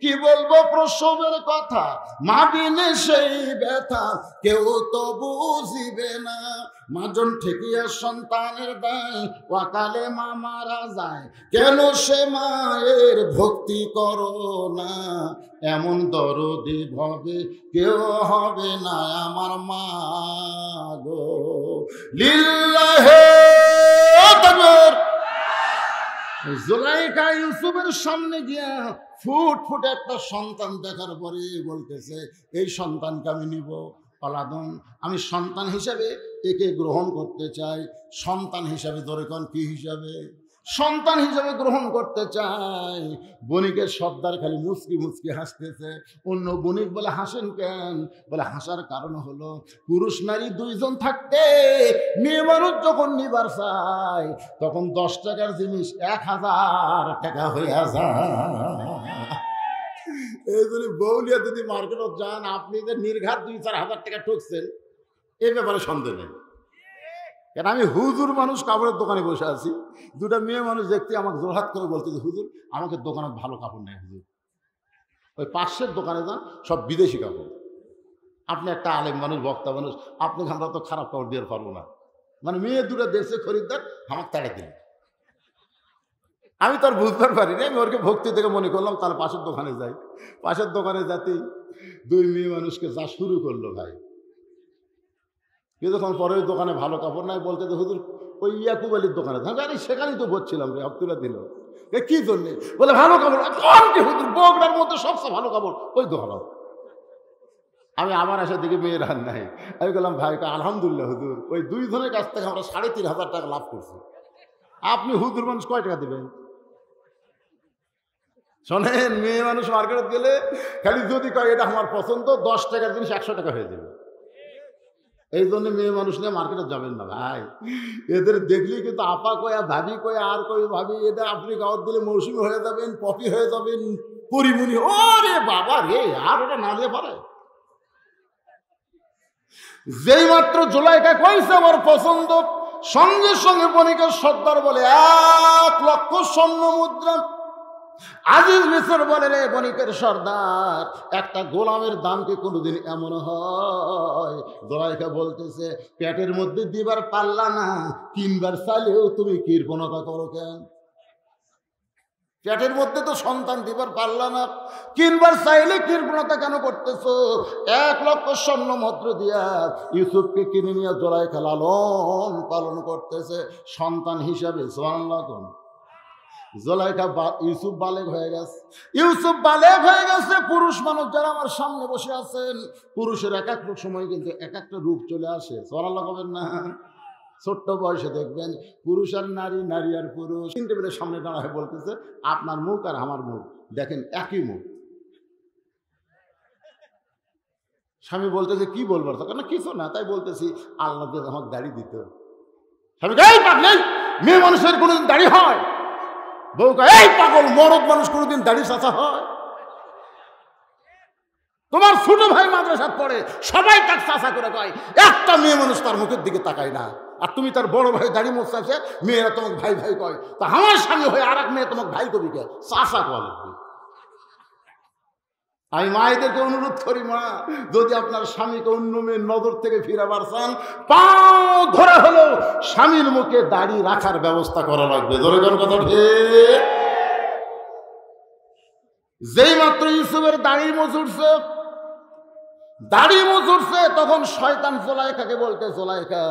কি বলবো প্রসবের কথা, মা বিনে সেই ব্যথা কেউ তো বুঝিবে না। মাজন ঠেকিয়া সন্তানের দায়, ওয়াকালে মা মারা যায়, কেন সে মায়ের ভক্তি করো না। এমন দরদি ভবে কেউ হবে না আমার মা গো। লিল্লাহি তাকবীর। জুলাইখা ইউসুফের সামনে গিয়া ফুট একটা সন্তান দেখার পরে বলতেছে, এই সন্তানকে আমি নিব। পালাদন, আমি সন্তান হিসাবে একে গ্রহণ করতে চাই। সন্তান হিসাবে ধরে কোন কি হিসাবে? সন্তান হিসাবে গ্রহণ করতে চাই। বণিকের সর্দার খালি মুচকি মুচকি হাসতেছে। অন্য বণিক বলে হাসেন কেন? বলে হাসার কারণ হলো, পুরুষ নারী 2 জন থাকতে মেয়ে মানুষ যখন নিবার চায়, তখন 10 টাকার জিনিস 1000 টাকা হয়ে যায়। এই জন্য বউলিয়া যদি মার্কেটত যান, আপনি যে নির্ঘাত 2-4 হাজার টাকা ঠকছেন এই ব্যাপারে সন্দেহ নেই। কেন আমি হুজুর মানুষ, কাপড়ের দোকানে বসে আছি, দুটা মেয়ে মানুষ দেখতে আমাকে জোরহাত করে বলতে যে হুজুর আমাকে দোকানে ভালো কাপড় নেই হুজুর, ওই পাশের দোকানে যান সব বিদেশি কাপড়। আপনি একটা আলেম মানুষ, বক্তা মানুষ, আপনাকে আমরা তো খারাপ কাপড় দিয়ে পারবো না। মানে মেয়ে দুটো দেশে খরিদ্দার আমাকে তাড়ে দিল। আমি তো আর বুঝতে পারিনি, আমি ওরকে ভক্তি থেকে মনে করলাম তাহলে পাশের দোকানে যাই। পাশের দোকানে যাতেই দুই মেয়ে মানুষকে যা শুরু করলো ভাই। কিছুক্ষণ পরে ওই দোকানে ভালো কাপড় নাই, বলতে যে হুজুর ওই ইয়াকুব আলীর দোকানে আরে সেখানেই তো বলছিলাম রে, আব্দুল্লাহ দিল কি জন্যে, বলে ভালো কাপড় কি হুজুর, বগড়ার মধ্যে সবচেয়ে ভালো কাপড় ওই দোকান। আমি আমার আসার দিকে মেয়ের আর নাই। আমি বললাম ভাই আলহামদুলিল্লাহ হুজুর, ওই দুইজনের কাছ থেকে আমরা 3,500 টাকা লাভ করছি। আপনি হুজুর মানুষ কয় টাকা দেবেন? শোনেন, মেয়ে মানুষ মার্কেটে গেলে খালি যদি কয় এটা আমার পছন্দ, 10 টাকার জিনিস 100 টাকা হয়ে যাবে। এই জন্য মেয়ে মানুষ নিয়ে মার্কেটে যাবেন না ভাই। এদের দেখলেই কিন্তু আপা কয়া, ভাবি কয়া, আর কই ভাবি, এটা আপনি গাঁত দিলে মৌসুমি হয়ে যাবেন, পপি হয়ে যাবেন, পরিমণি। ও রে বাবা রে, আর ওটা না দিয়ে পারে। যেই মাত্র জুলাইকা কইছে আমার পছন্দ, সঙ্গে সঙ্গে বণিকের সর্দার বলে 1 লক্ষ স্বর্ণ মুদ্রা। আজিজ মিসর বলে রে বণিকের সর্দার, একটা গোলামের দাম কি কোনোদিন এমন হয়? জুলাইকা বলতেছে পেটের মধ্যে দিবার পারলা না, 3 বার চাইলেও তুমি কৃপণতা করো কেন? পেটের মধ্যে তো সন্তান দিবার পারলা না, 3 বার চাইলে কৃপণতা কেন করতেছো? 1 লক্ষ স্বর্ণ মুদ্র দিয়া ইউসুফকে কিনে নিয়ে জুলাইখা লালন পালন করতেছে সন্তান হিসাবে। সুবহানাল্লাহ। জুলাইখা ইউসুফ বালেগ হয়ে গেছে, ইউসুফ বালেগ হয়ে গেছে। পুরুষ মানুষ যারা আমার সামনে বসে আছেন, পুরুষের এক এক সময় কিন্তু এক একটা রূপ চলে আসে। সুবহানাল্লাহ বলেন না? ছোট্ট বয়সে দেখবেন পুরুষ আর নারী, নারী আর পুরুষ 3 টেবিলের সামনে দাঁড়ায় বলতেছে আপনার মুখ আর আমার মুখ দেখেন একই মুখ। স্বামী বলতেছে কি বলবার তখন? না কিছু না, তাই বলতেছি আল্লাহ দিয়ে আমাকে দাড়ি দিত। স্বামী মেয়ে মানুষের কোনোদিন দাড়ি হয়? বউ কয় এই পাগল, মরদ মানুষ কোনোদিন দাড়ি চাচা হয়? তোমার ছোট ভাই মাদ্রাসাত পড়ে, সবাই তার চাচা করে কয়, একটা মেয়ে মানুষ তার মুখের দিকে তাকায় না। আর তুমি তার বড় ভাই দাড়ি মোছাছে, মেয়েরা তোমাকে ভাই ভাই কয়। তা আমার স্বামী হয়ে আর এক মেয়ে তোমাকে ভাই কবি কে? চাচা কয় লাগবে। আমি মায়েদেরকে অনুরোধ করি, মা যদি আপনার স্বামীকে অন্য মেয়ের নজর থেকে ফিরাবার চান, পাও ধরে হলো স্বামীর মুখে দাড়ি রাখার ব্যবস্থা করা লাগবে। ধরে কোন কথা ঠিক? যেই মাত্র ইউসুফের দাড়ি মুছুরছে, দাড়ি মুছুরছে, তখন শয়তান জুলাইখাকে বলতে, জুলাইখা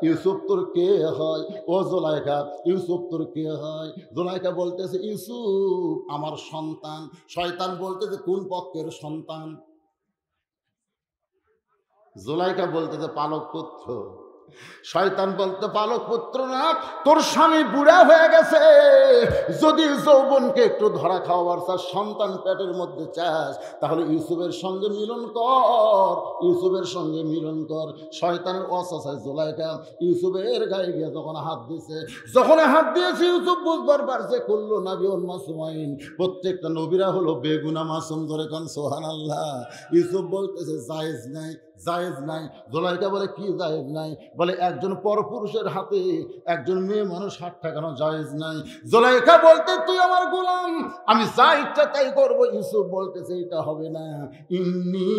ইউসুফ তোর কে হয়? ও জুলাইখা ইউসুফ তোর কে হয়? জুলাইখা বলতেছে ইউসুফ আমার সন্তান। শয়তান বলতেছে কোন পক্ষের সন্তান? জুলাইখা বলতেছে পালক পুত্র। শয়তান বলতে পালক পুত্র না, তোর স্বামী বুড়া হয়ে গেছে, যদি যৌবনকে একটু ধরা খাওয়াবার চাস, সন্তান পেটের মধ্যে চাস, তাহলে ইউসুফের সঙ্গে মিলন কর, ইউসুফের সঙ্গে মিলন কর। শয়তানের অসাসায় জুলাইখা ইউসুফের গায়ে গিয়ে যখন হাত দিয়েছে, যখন হাত দিয়েছে ইউসুফ বুঝবার পারছে কুল্লু নাবিয়ুন মাসুমাইন, প্রত্যেকটা নবীরা হলো বেগুনা মাসুম। ধরে কোন সুবহানাল্লাহ। ইউসুফ বলতেছে জায়েজ নাই, জায়েজ নাই। জুলাইখা বলে কি জায়েজ নাই? বলে একজন পরপুরুষের হাতে একজন মেয়ে মানুষ হাত ঠেকানো জায়েজ নাই। জুলাইখা বলতে তুই আমার গোলাম, আমি যা ইচ্ছা তাই করবো। ইউসুফ বলতেছে এটা হবে না, ইন্নী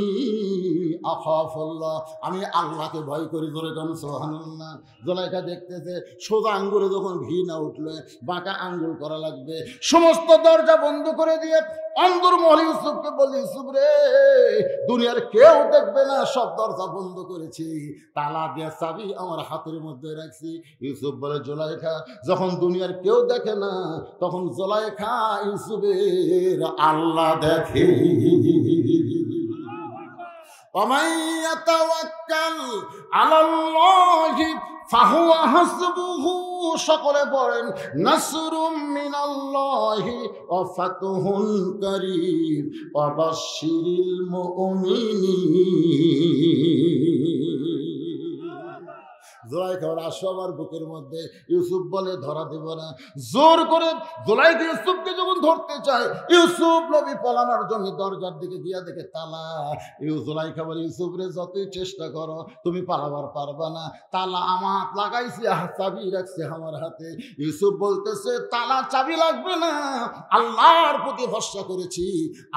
আখাফুল্লাহ, আমি আল্লাহকে ভয় করি। ধরে কোন সুবহানাল্লাহ। জুলাইখা দেখতেছে সোজা আঙ্গুলে যখন ঘি না উঠলে বাঁকা আঙ্গুল করা লাগবে। সমস্ত দরজা বন্ধ করে দিয়ে অন্দরমহল ইউসুফকে বলে, ইউসুফ রে দুনিয়ার কেউ দেখবে না, সব দরজা বন্ধ করেছি, তালা দিয়ে চাবি আমার হাতের মধ্যে রাখছি। ইউসুফ বলে জুলাইখা যখন দুনিয়ার কেউ দেখে না, তখন জুলাইখা ইউসুফের আল্লাহ দেখে। ওয়ামান ইয়াতাওয়াক্কাল আলাল্লাহি ফাহুয়া হাসবুহু। সকলে পড়েন নাসরুম মিনাল্লাহি ওয়া ফাতহুন কারীম ওয়া বাশশিরিল মুমিনিন। জুলাইখা বলে আসো আমার বুকের মধ্যে। ইউসুফ বলে ধরা দেব না। জোর করে জুলাইখা ইউসুফকে যখন ধরতে চায়, ইউসুফ নবী পলানোর জন্য দরজার দিকে গিয়া দেখে তালা। জুলাইখা বলে ইউসুফ রে যতই চেষ্টা করো তুমি পালাবার পারবা না, তালা আমার লাগাইছে, চাবি রাখছে আমার হাতে। ইউসুফ বলতেছে তালা চাবি লাগবে না, আল্লাহর প্রতি ভরসা করেছি,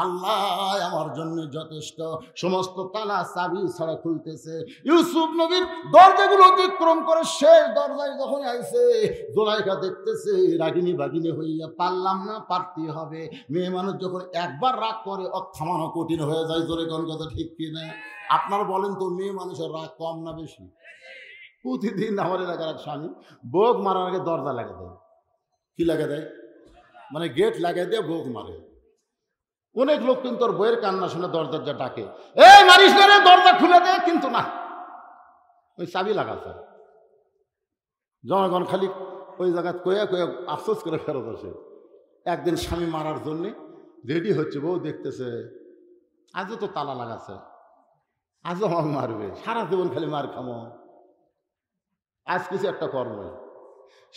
আল্লাহ আমার জন্য যথেষ্ট। সমস্ত তালা চাবি ছাড়া খুলতেছে। ইউসুফ নবীর দরজাগুলো অতিক্রম করে শেষ দরজায় যখন আইছে, জুলাইখা দেখতেছে রাগিনী বাগিনী হইয়া পারলাম না, পারতে হবে। মেয়ে মানুষ যখন একবার রাগ করে থামানো কঠিন হয়ে যায়। জোরে কোন কথা ঠিক কিনা? আপনারা বলেন তো, মেয়ে মানুষের রাগ কম না বেশি? প্রতিদিন আমার এলাকার এক স্বামী বোক মারার আগে দরজা লাগিয়ে দেয়। কি লাগিয়ে দেয়? মানে গেট লাগিয়ে দিয়ে বোক মারে। অনেক লোক কিন্তু ওর বইয়ের কান্না শুনে দরজার যা ডাকে, এই মারিস না রে, দরজা খুলে দেয়, কিন্তু না, ওই চাবি লাগাছে। জনগণ খালি ওই জায়গায় কয়ে কয়ে আফসোস করে ফেরত আসে। একদিন স্বামী মারার জন্যে রেডি হচ্ছে, বউ দেখতেছে আজও তো তালা লাগাছে, আজও আমার মারবে, সারা জীবন খালি মার খামো, আজ কিছু একটা কর্ম।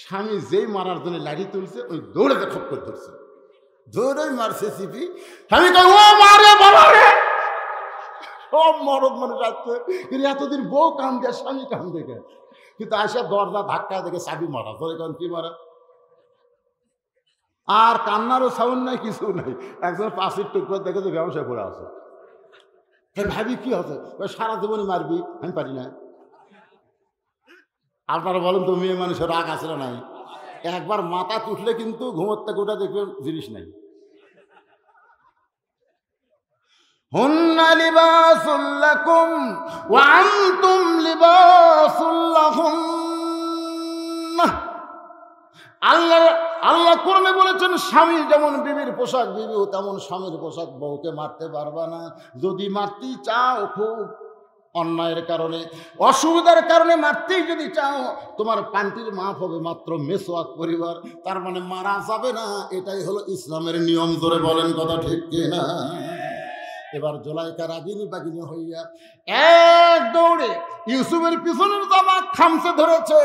স্বামী যেই মারার জন্য লাঠি তুলছে, ওই দৌড়ে খপ করে ধরছে, দৌড়েই মারছে চিপি। স্বামী কয় ও মারে বাবা রে। সব মরদ মানুষ আসছে, কিন্তু এতদিন বউ কাম দেয়, স্বামী কাম দেখে, কিন্তু আসে দরজা ধাক্কা দেখে চাবি মারা। ধরে কারণ কি মারা? আর কান্নারও সাউন্ড নাই, কিছু নাই। একজন পাশের টুকরো দেখে তো ব্যবসা করে আছে। ভাবি কি হচ্ছে? সারা জীবনই মারবি, আমি পারি না। আপনারা বলেন তো, মেয়ে মানুষের রাগ আছে না নাই? একবার মাথা তুটলে কিন্তু ঘুমোতে গোটা দেখবেন জিনিস নাই। হুন্না লিবাসুল লাকুম ওয়া আনতুম লিবাসুল লাহুন্না। আল্লাহ কোরআনে বলেছেন, স্বামী যেমন বিবির পোশাক, বিবিও তেমন স্বামীর পোশাক। বউকে মারতে পারবা না, যদি মারতে চাও খুব অন্যায়ের কারণে, অসুবিধার কারণে মারতেই যদি চাও, তোমার পান্টির মাপ হবে মাত্র মেসওয়াক পরিবার, তার মানে মারা যাবে না। এটাই হলো ইসলামের নিয়ম। ধরে বলেন কথা ঠিক কিনা? এবার জুলাইখা রাগিনী বাগিনী হইয়া এক দৌড়ে ইউসুফের পিছনের জামা খামচে ধরেছে।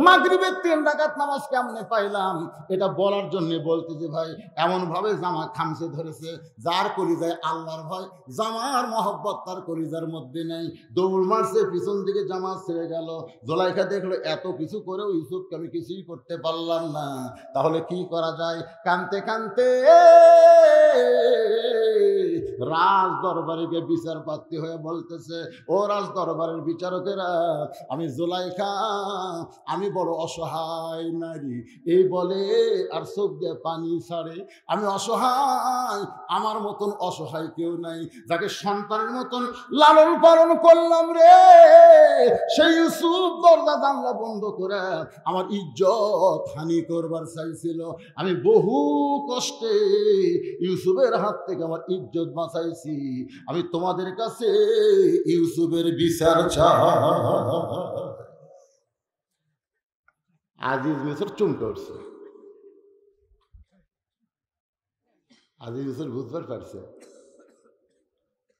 মাগরিবের 3 রাকাত নামাজ কেমনে পাইলাম, এটা বলার জন্য বলতেছি ভাই, এমন ভাবে জামা খামচে ধরেছে, যার কলিজায় আল্লাহর ভয়, জামার মহব্বত তার কলিজার মধ্যে নেই। দৌড় মারছে, পিছন দিকে জামা ছেড়ে গেল। জুলাইখা দেখলো এত কিছু করেও ইউসুফকে আমি কিছুই করতে পারলাম না, তাহলে কি করা যায়? কানতে কানতে রাজ দরবারে গিয়ে বিচার প্রার্থী হয়ে বলতেছে, ও রাজ দরবারের বিচারকেরা, আমি জুলাইখা, আমি বড় অসহায় নারী। এই বলে আর চোখ দিয়ে পানি ছাড়ে। আমি অসহায়, আমার মতন অসহায় কেউ নাই। যাকে সন্তানের মতন লালন পালন করলাম রে, সেই ইউসুফ দরজা জানলা বন্ধ করে আমার ইজ্জত হানি করবার চাইছিল। আমি বহু কষ্টে ইউসুফের হাত থেকে আমার ইজ্জত বাঁচাইছি। আমি তোমাদের কাছে ইউসুফের বিচার চাই। আজিজ মিসর চমকে উঠছে। আজিজ মিসর বুঝবার পারছে,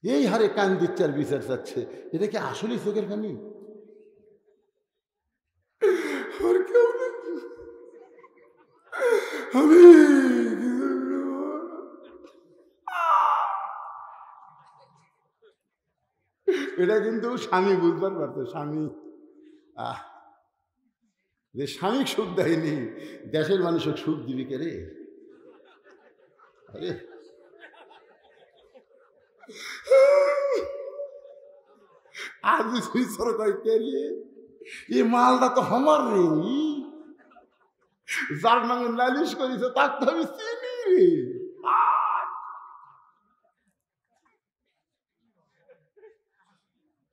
এই হারে কান দিচ্ছে আর বিচার চাচ্ছে, এটা কি আসলেই চোখের পানি? এটা কিন্তু স্বামী বুঝবার পারতো। স্বামী যে স্বামী সুখ দেয়নি, দেশের মানুষের সুখ দিবি কে রে? আরে আজ এই মালটা তো আমার নেই, যার নামে নালিশ করেছে তাকে তো আমি চিনি রে।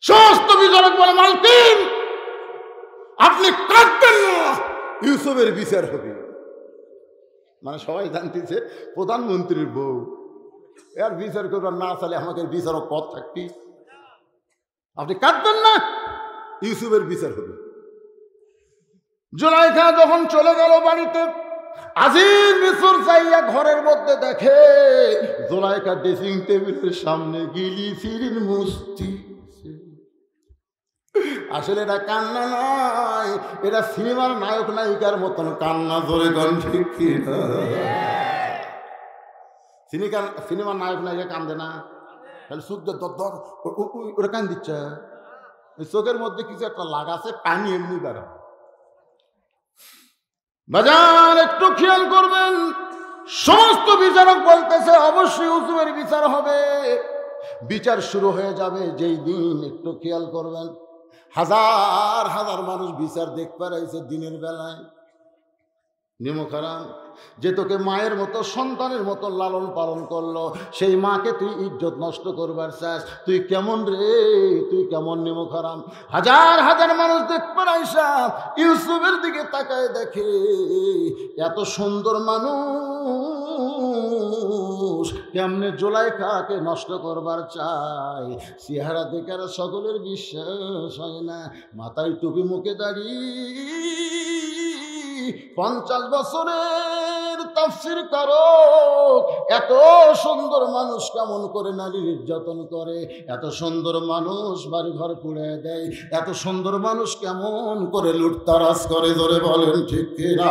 সমস্ত বিচারক বলে, মালকিন আপনি কাঁদবেন না, ইউসুফের বিচার হবে। মানে সবাই জানতেছে প্রধানমন্ত্রীর বউ, এর বিচার করবার না চালে আমাকে বিচারক পদ থাকবি, আপনি কাঁদবেন না, ইউসুফের বিচার হবে। জুলাইখা যখন চলে গেল বাড়িতে, আজিজ মিসর যাইয়া ঘরের মধ্যে দেখে জুলাইখা ড্রেসিং টেবিলের সামনে গিলি ফিরিন মুস্তি। আসলে এটা কান্না নয়, এটা সিনেমার নায়ক নায়িকার মতন কান্না। ধরে গান ঠিক কি না? সিনেমার নায়ক নায়িকা কান্দে না, তাহলে সুখ দর ওরা কান দিচ্ছে। চোখের মধ্যে কিছু একটা লাগাছে, পানি এমনি বেরো। বাজার একটু খেয়াল করবেন, সমস্ত বিচারক বলতেছে অবশ্যই ইউসুফের বিচার হবে। বিচার শুরু হয়ে যাবে যেই দিন, একটু খেয়াল করবেন, হাজার হাজার মানুষ বিচার দেখতে পারাইছে দিনের বেলায়। নিমখারাম, যে তোকে মায়ের মতো সন্তানের মতো লালন পালন করলো, সেই মাকে তুই ইজ্জত নষ্ট করবার চাস? তুই কেমন রে, তুই কেমন নিমখারাম? হাজার হাজার মানুষ দেখবার আইসা ইউসুফের দিকে তাকায় দেখে এত সুন্দর মানুষ কেমনে জুলাইখাকে নষ্ট করবার চায়। চেহারা দেখে আর সকলের বিশ্বাস হয় না। মাথায় টুপি, মুখে দাঁড়িয়ে 50 বছরের তাফসীর করো, এত সুন্দর মানুষ কেমন করে নারীর নির্যাতন করে, এত সুন্দর মানুষ বাড়ি ঘর পুড়ে দেয়, এত সুন্দর মানুষ কেমন করে লুটতারাজ করে, ধরে বলেন ঠিক কিনা?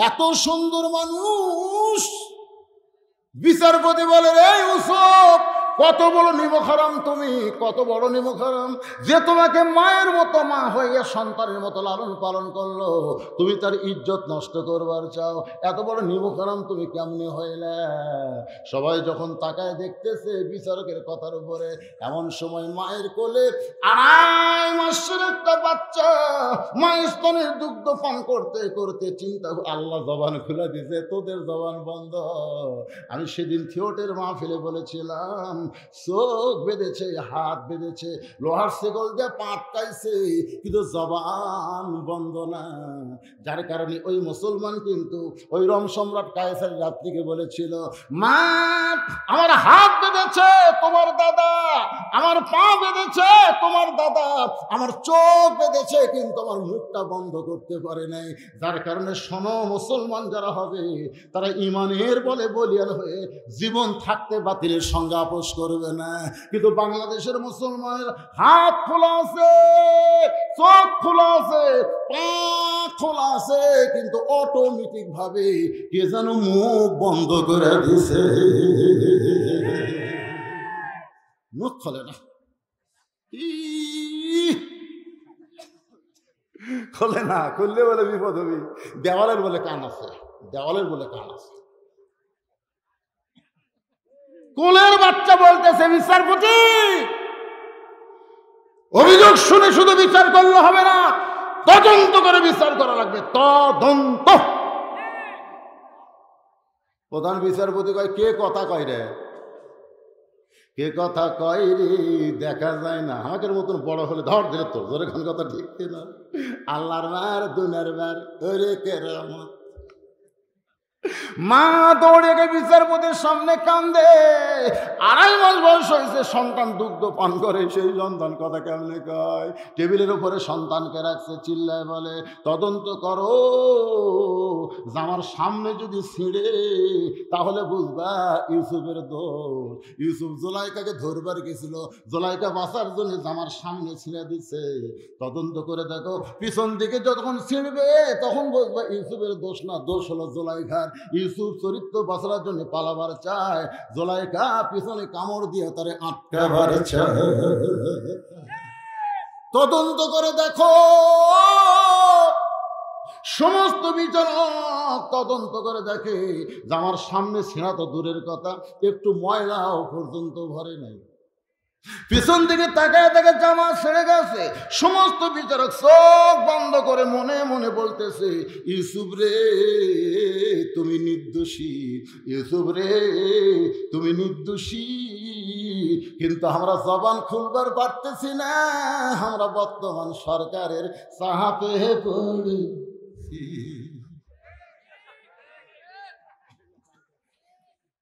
এত সুন্দর মানুষ। বিচারপতি বলে, রে ইউসুফ, কত বড় নিমখারাম তুমি, কত বড় নিমখারাম, যে তোমাকে মায়ের মতো মা হইয়া সন্তানের মতো লালন পালন করলো, তুমি তার ইজ্জত নষ্ট করবার চাও? এত বড় নিমখারাম তুমি কেমনে হইলে? সবাই যখন তাকায় দেখতেছে বিচারকের কথার উপরে, এমন সময় মায়ের কোলে 2.5 মাসের একটা বাচ্চা মায়ের স্তনের দুগ্ধ পান করতে করতে চিন্তা, আল্লাহ জবান খুলে দিছে, তোদের জবান বন্ধ। আমি সেদিন থিয়েটার মাহফিলে বলেছিলাম, চোখ বেঁধেছে, হাত বেঁধেছে, লোহার শেকল দিয়ে পাটকাইছে, কিন্তু জবান বন্ধ না। যার কারণে ওই মুসলমান কিন্তু ওই রোম সম্রাট কায়সার রাত্রিকে বলেছিল, মা আমার হাত বেঁধেছে তোমার দাদা, আমার পা বেঁধেছে তোমার দাদা, আমার চোখ বেঁধেছে, কিন্তু আমার মুখটা বন্ধ করতে পারে নাই। যার কারণে শোনো, মুসলমান যারা হবে তারা ইমানের বলে বলিয়ান হয়ে জীবন থাকতে বাতিলের সঙ্গে আপোষ করবে না। কিন্তু বাংলাদেশের মুসলমানের হাত খোলা আছে, চোখ খোলা আছে, পা খোলা আছে, কিন্তু অটোমেটিক ভাবে কে যেন মুখ বন্ধ করে দিছে। মুখ খোলে না, খোলে না, খুললে বলে বিপদ হবে। দেওয়ালের বলে কান আছে, দেওয়ালের বলে কান আছে। কোলের বাচ্চা বলতেছে, বিচারপতি অভিযোগ শুনে শুধু বিচার করলে হবে না, তদন্ত করে বিচার করা লাগবে, তদন্ত। প্রধান বিচারপতি কয়, কে কথা কয় রে, কে কথা কয় রে, দেখা যায় না। আমাদের মতন বড় হলে ধর দিলে তোর ধরে খান, কথা ঠিক না? আল্লাহর বার, দুনিয়ার বার, ওরে কেরামত। মা দৌড়ে গিয়ে বিচারপতির সামনে কান্দে। 2.5 মাস বয়স হয়েছে, সন্তান দুগ্ধ পান করে, সেই সন্তান কথা কেমনে কয়? টেবিলের উপরে সন্তানকে রাখছে, চিল্লায় বলে, তদন্ত করো, জামার সামনে যদি ছিঁড়ে তাহলে বুঝবা ইউসুফের দোষ। ইউসুফ জুলাইখাকে ধরবার গেছিল, জুলাইখা বাঁচার জন্য জামার সামনে ছিঁড়ে দিচ্ছে। তদন্ত করে দেখো, পিছন দিকে যখন ছিঁড়বে তখন বুঝবা ইউসুফের দোষ না, দোষ হলো জুলাইখার। ইউসুফ চরিত্র বাঁচার জন্য পালাবার চায়, জুলাইখা পিছনে কামড় দিয়ে তারে আটকাবার চায়। তদন্ত করে দেখো, সমস্ত বিচারক তদন্ত করে দেখে জামার সামনে ছেঁড়া তো দূরের কথা, একটু ময়লাও পর্যন্ত ভরে নাই। পিছন দিকে তাকায় দেখে জামা ছেড়ে গেছে। সমস্ত বিচারক চোখ বন্ধ করে মনে মনে বলতেছে, ইউসুফ রে তুমি নির্দোষী, ইউসুফ রে তুমি নির্দোষী। কিন্তু আমরা জবান খুলবার পারতেছি না, আমরা বর্তমান সরকারের চাপে পড়ি।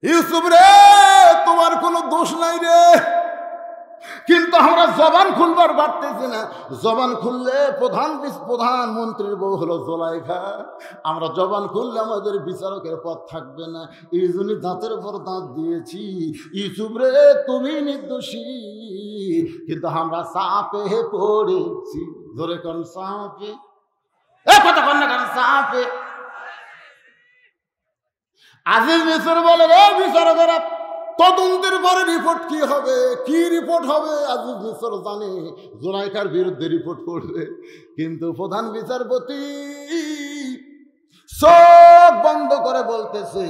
ইউসুফ রে তোমার কোনো দোষ নাই রে, কিন্তু আমরা জবান খুলবার পারতেছি না। জবান খুললে প্রধানমন্ত্রীর বউ হলো জোলাইখা। আমরা জবান খুললে আমাদের বিচারকের পথ থাকবে না। এই জন্য দাঁতের উপর দাঁত দিয়েছি, ইউসুফ রে তুমি নির্দোষী, কিন্তু আমরা চাপে পড়েছি। ধরে কোন চাপে, কথা কন না কেন চাপে। আজিজ মিশর বলে রে বিচারকেরা, তদন্তের পরে রিপোর্ট কি হবে, কি রিপোর্ট হবে? আজিজ মিশর জানে জোলাইখার বিরুদ্ধে রিপোর্ট করবে, কিন্তু প্রধান বিচারপতি চোখ বন্ধ করে বলতেছে,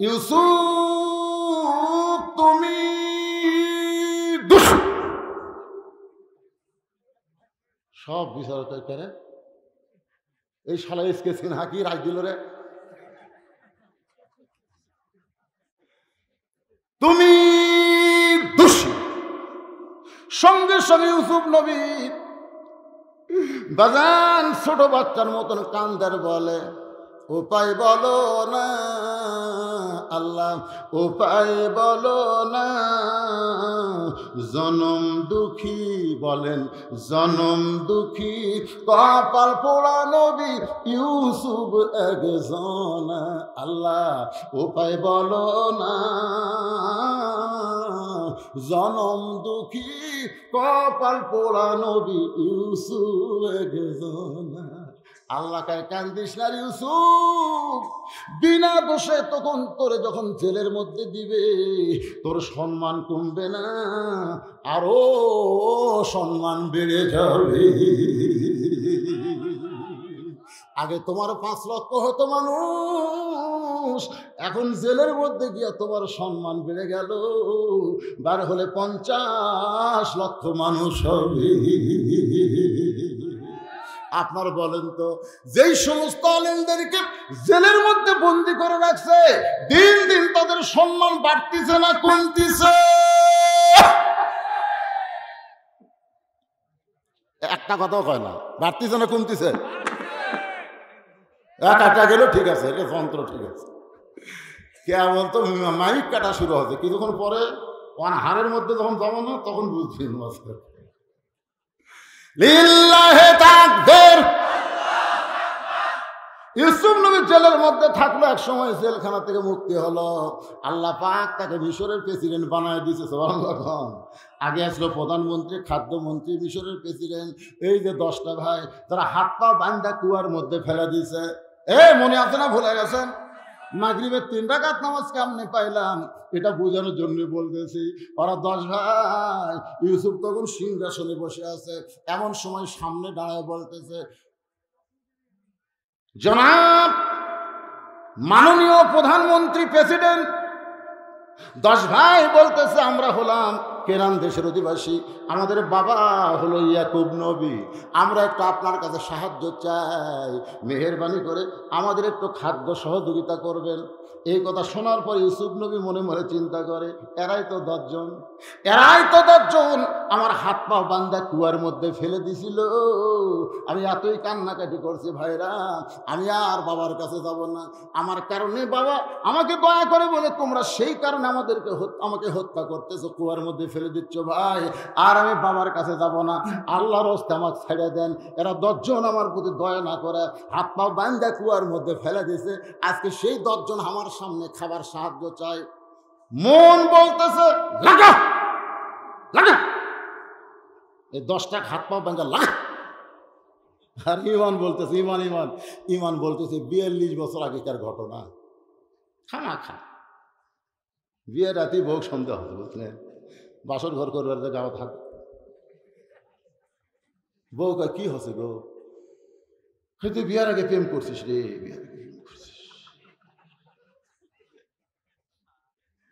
ইউসুফ তুমি দোষী। সব বিচারক করে এই শালা এসকে সিনহা কি রাজ দিল রে, তুমি দোষী। সঙ্গে সঙ্গে ইউসুফ নবী বাজান ছোট বাচ্চার মতন কান্দার বলে, উপায় বলো না আল্লাহ, উপায় বলো না। জনম দুঃখী বলেন, জনম দুঃখী, কপাল পোড়া নবী ইউসুফ একজন। আল্লাহ উপায় বলো না, জনম দুঃখী, কপাল পোড়া নবী ইউসুফ একজন। আল্লাহ কায় কান্দিস না ইউসুফ, বিনা দোষে তখন তোরে যখন জেলের মধ্যে দিবে তোর সম্মান কমবে না, আরো সম্মান বেড়ে যাবে। আগে তোমার 5 লক্ষ হতো মানুষ, এখন জেলের মধ্যে গিয়ে তোমার সম্মান বেড়ে গেল, বার হলে 50 লক্ষ মানুষ হবে। আপনার বলেন তো, যেই সমস্ত আলেমদেরকে জেলের মধ্যে বন্দি করে রাখছে, দিন দিন তাদের সম্মান বাড়তিছে না কমতিছে? একটা কথাও কয় না, বাড়তিছে না কমতিছে? কাটা গেল ঠিক আছে, এটা যন্ত্র ঠিক আছে, কে বলতো মাইক কাটা শুরু হচ্ছে, কিছুক্ষণ পরে হাড়ের মধ্যে যখন যাবো না তখন বুঝছি। লিল্লাহে তাকবীর। ইউসুফ নবী জেলের মধ্যে থাকলো, এক সময় জেলখানা থেকে মুক্তি হলো, আল্লাহ পাক তাকে মিশরের প্রেসিডেন্ট বানায় দিয়েছে। সুবহানাল্লাহ। আগে আসলো প্রধানমন্ত্রী, খাদ্যমন্ত্রী, মিশরের প্রেসিডেন্ট। এই যে 10টা ভাই, তারা হাত পা বান্ধা কুয়ার মধ্যে ফেলে দিয়েছে। মনে আছে না, ভুলে গেছেন? মাগরিবের 3 রাকাত নামাজ কেমনে পাইলাম, এটা বোঝানোর জন্য বলতেছি। ওরা 10 ভাই, ইউসুফ তখন সিংহাসনে বসে আছে, এমন সময় সামনে দাঁড়ায় বলতেছে, জনাব মাননীয় প্রধানমন্ত্রী প্রেসিডেন্ট। 10 ভাই বলতেছে, আমরা হলাম কেরান দেশের অধিবাসী, আমাদের বাবা হলো ইয়াকুব নবী, আমরা একটু আপনার কাছে সাহায্য চাই, মেহেরবানি করে আমাদের একটু খাদ্য সহযোগিতা করবেন। এই কথা শোনার পর ইউসুফ নবী মনে মনে চিন্তা করে, এরাই তো 10 জন, এরাই তো 10 জন আমার হাত পা বান্ধা কুয়ার মধ্যে ফেলে দিছিল, আমি এতই কান্নাকাটি করছি ভাইরা, আমি আর বাবার কাছে যাব না। আমার কারণে বাবা আমাকে দয়া করে বলে তোমরা সেই কারণে আমাকে হত্যা করতেছো, কুয়ার মধ্যে ফেলে দিচ্ছ ভাই, আর আমি বাবার কাছে যাব না, আল্লাহর হস্তে আমাকে ছেড়ে দেন। এরা 10 জন আমার প্রতি দয়া না করে হাত পা বান্ধা কুয়ার মধ্যে ফেলে দিছে, আজকে সেই 10 জন আমার সামনে খাবার সাহায্য চাই। মন বলতেছে লাগা লাগা, এই 10টা হাত পা বান্ধা লাগা। আর ইমান বলতেছে, ইমান বলতেছে 42 বছর আগেকার ঘটনা, খামাখা বিয়ে রাতে বউ সন্দেহ হবে, বুঝলেন? বাসর ঘর করবার যে গাঁও থাক, বউ কয় কি হচ্ছে গো, হয়তো বিয়ার আগে প্রেম করছিস রে, বিয়ার আগে প্রেম করছিস।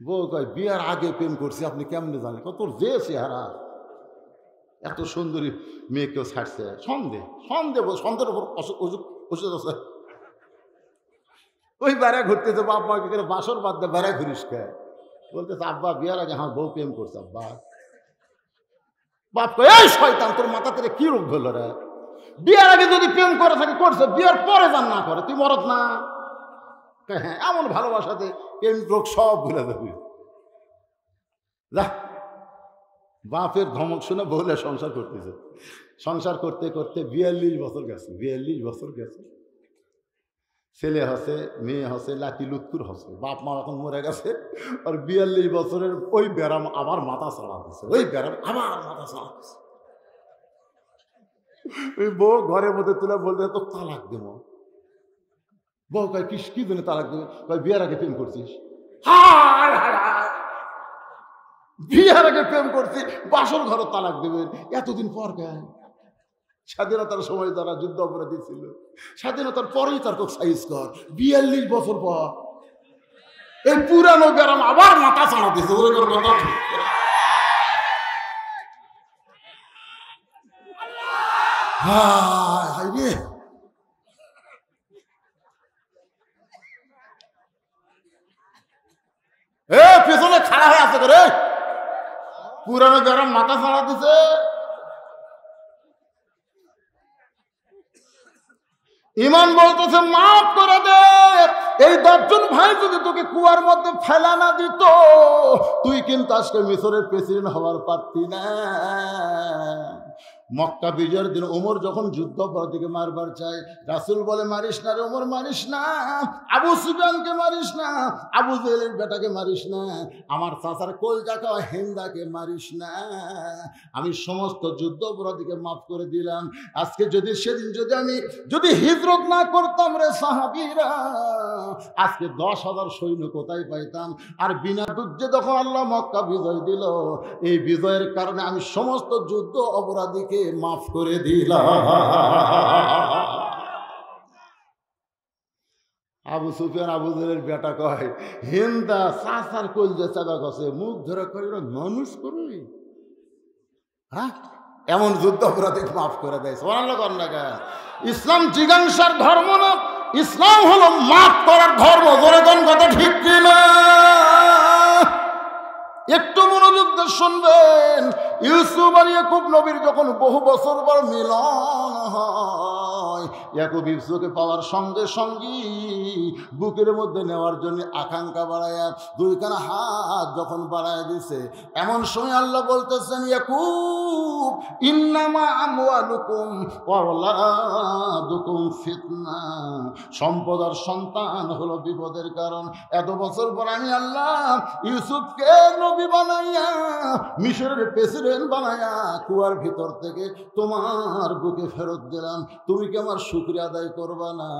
বউ কয় বিয়ার আগে প্রেম করছি, আপনি কেমনে জানেন? তোর যে চেহারা, এত সুন্দরী মেয়ে কেউ ছাড়ছে, সন্দেহের উপর ওষুধ আছে। ওই বেড়া ঘুরতেছে, বাবা কি করে বাসর বাদ দিয়ে বেড়া ঘুরিস কে? বলতেছে আব্বা বিয়ার আগে হ্যাঁ বউ প্রেম করছে। আব্বা বাপ কয় এই শয়তান, তোর মাথা থেকে কি রোগ ধরল রে? বিয়ার আগে যদি প্রেম করে থাকে করছে, বিয়ার পরে যান না করে, তুই মরদ না? হ্যাঁ, এমন ভালোবাসাতে প্রেম রোগ সব ভুলে যাবি। বাপের ধমক শুনে বলে সংসার করতেছে। সংসার করতে করতে 42 বছর গেছে, 42 বছর গেছে। ছেলে হসে, মেয়ে হসে, লাতি লুৎকুর হসে, বাপ মা এখন মরে গেছে। আর 42 বছরের ওই ব্যারাম আবার মাথা ছাড়া দিচ্ছে, ওই ব্যারাম আবার মাথা ছাড়া দিচ্ছে। ওই বউ ঘরের মধ্যে তুলে বলতে তো তালাক দেবো। বউ কয় কি জন্য তালাক দেবে? কয় বিয়ার আগে প্রেম করছিস। বিয়ার আগে প্রেম করছি, বাসর ঘরে তালাক দেবেন এতদিন পর কেন? স্বাধীনতার সময় যারা যুদ্ধ অপরাধী ছিল, স্বাধীনতার পরেই তার কোক সাইজ কর। 42 বছর পর এই পুরানো গ্রাম আবার মাথা ছাড়া দিচ্ছে। পেছনে খাড়া হয়ে আছে করে পুরানো গ্রাম মাথা ছাড়া দিছে। ইমান বলতেছে মাফ করে দে। এই 10 জন ভাই যদি তোকে কুয়ার মধ্যে ফেলা না দিত, তুই কিন্তু আজকে মিশরের প্রেসিডেন্ট হওয়ার পারতি না। মক্কা বিজয়ের দিন ওমর যখন যুদ্ধ অপরাধীকে মারবার চায়, রাসূল বলে মারিস না রে ওমর, মারিস না। আবু সুফিয়ানকে মারিস না, আবু জেহেলের বেটাকে মারিস না, আমার চাচার কলজাকে হিন্দাকে মারিস না। আমি সমস্ত যুদ্ধ অপরাধীকে মাফ করে দিলাম। আজকে যদি সেদিন যদি হিজরত না করতাম রে সাহাবীরা, আজকে 10,000 সৈন্য কোথায় পাইতাম? আর বিনা যুদ্ধে যখন আল্লাহ মক্কা বিজয় দিল, এই বিজয়ের কারণে আমি সমস্ত যুদ্ধ অপরাধীকে মাফ করে দিলাম। আবু সুফিয়ান আবু জেহেলের বেটা কয় হিন্দা চাচার কলজা চাবা গছে, মুখ ধরে কই মানুষ করবি? হ্যাঁ, এমন যুদ্ধ অপরাধী মাফ করে দেয়। সুবহানাল্লাহ কর না কেন? ইসলাম জিজ্ঞাসার ধর্ম না, ইসলাম হলো মাফ করার ধর্ম। জোরে কোন কথা ঠিক কিনা? একটু মনোযোগ দিয়ে শুনবেন। ইউসুফ আর ইয়াকুব নবীর যখন বহু বছর পর মিলন হয়, ইয়াকুব ইউসুফকে পাওয়ার সঙ্গে সঙ্গী বুকের মধ্যে নেওয়ার জন্য আকাঙ্ক্ষা বাড়ায়া 2খানা হাত যখন বাড়ায় দিছে, এমন সময় আল্লাহ বলতেছেন ইয়াকুব ইন্নামা আমওয়ালুকুম ওয়া আওলাদুকুম ফিতনা। সম্পদ আর সন্তান হলো বিপদের কারণ। এত বছর পর আমি আল্লাহ ইউসুফকে নবী বানাইয়া, মিশরের প্রেসিডেন্ট বানাইয়া কুয়ার ভিতর থেকে তোমার বুকে ফেরত দিলাম। তুমি কি আমার শুকরিয়া আদায় করবা না?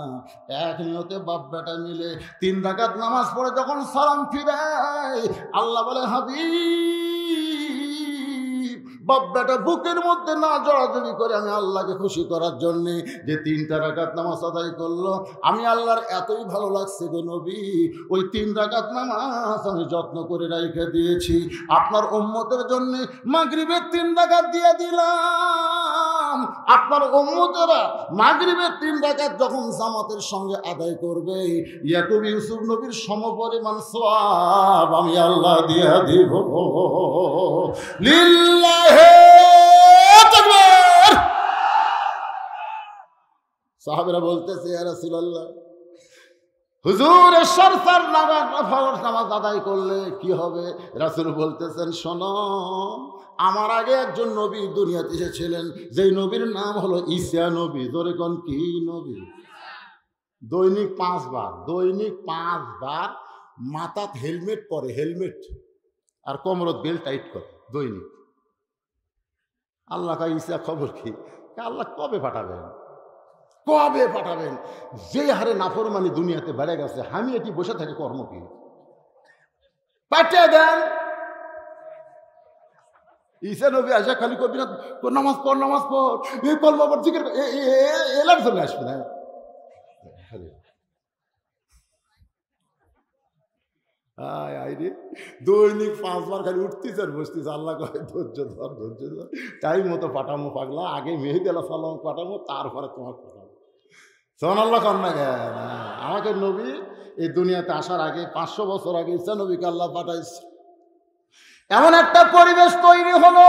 এক নিয়তে বাপ বেটা মিলে 3 রাকাত নামাজ পড়ে যখন সালাম ফিরায়, আল্লাহ বলে হাবিব, বাপ বেটা বুকের মধ্যে না জড়াজড়ি করে আমি আল্লাহকে খুশি করার জন্য যে 3টা রাকাত নামাজ আদায় করলো, আমি আল্লাহর এতই ভালো লাগছে গো নবী, ওই 3 রাকাত নামাজ আমি যত্ন করে রেখে দিয়েছি। আপনার উম্মতের জন্য মাগরিবের 3 রাকাত দিয়ে দিলাম। আপনার উম্মতেরা মাগরিবের 3 রাকাত যখন জামাতের সঙ্গে আদায় করবে, ইয়াকুব ইউসুফ নবীর সমপরিমাণ সওয়াব আমি আল্লাহ দিয়ে দিব। লিল্লাহি তাকবীর। সাহাবীরা বলতেছে ইয়া রাসূলুল্লাহ, হুজুর সরসার নামাজ আদায় করলে কি হবে? রাসূল বলতেছেন শোনো, আমার আগে একজন নবী দুনিয়াতে এসেছিলেন, যেই নবীর নাম হলো ঈসা নবী। ধরে কোন কি নবী? দৈনিক 5 বার মাথাত হেলমেট পরে, হেলমেট আর কোমরত বেল্ট টাইট করে দৈনিক। আল্লাহ কয় ঈসা খবর কি? আল্লাহ কবে পাঠাবেন? যে হারে নাফরমানি দুনিয়াতে বেড়ে গেছে, আমি এটি বসে থাকি কর্ম কি? পাঠিয়ে দেন। ঈসা নবী আসা খালি করবি না, নামাজ পড় এই কলমা পড় জিকির এলার জন্য আসবে না। দৈনিক 5 বার খালি উঠতেছে আর বসতেছে। আল্লাহ কয় ধৈর্য ধর, টাইম মতো পাঠামো পাগলা, আগে মেহেদি আলাইহিস সালাম পাঠামো, তারপরে তোমাকে পাঠাবো। সুবহানাল্লাহ কর না কেন? আমাকে নবী এই দুনিয়াতে আসার আগে 500 বছর আগে ঈসা নবীকে আল্লাহ পাঠাইছে। এমন একটা পরিবেশ তৈরি হলো,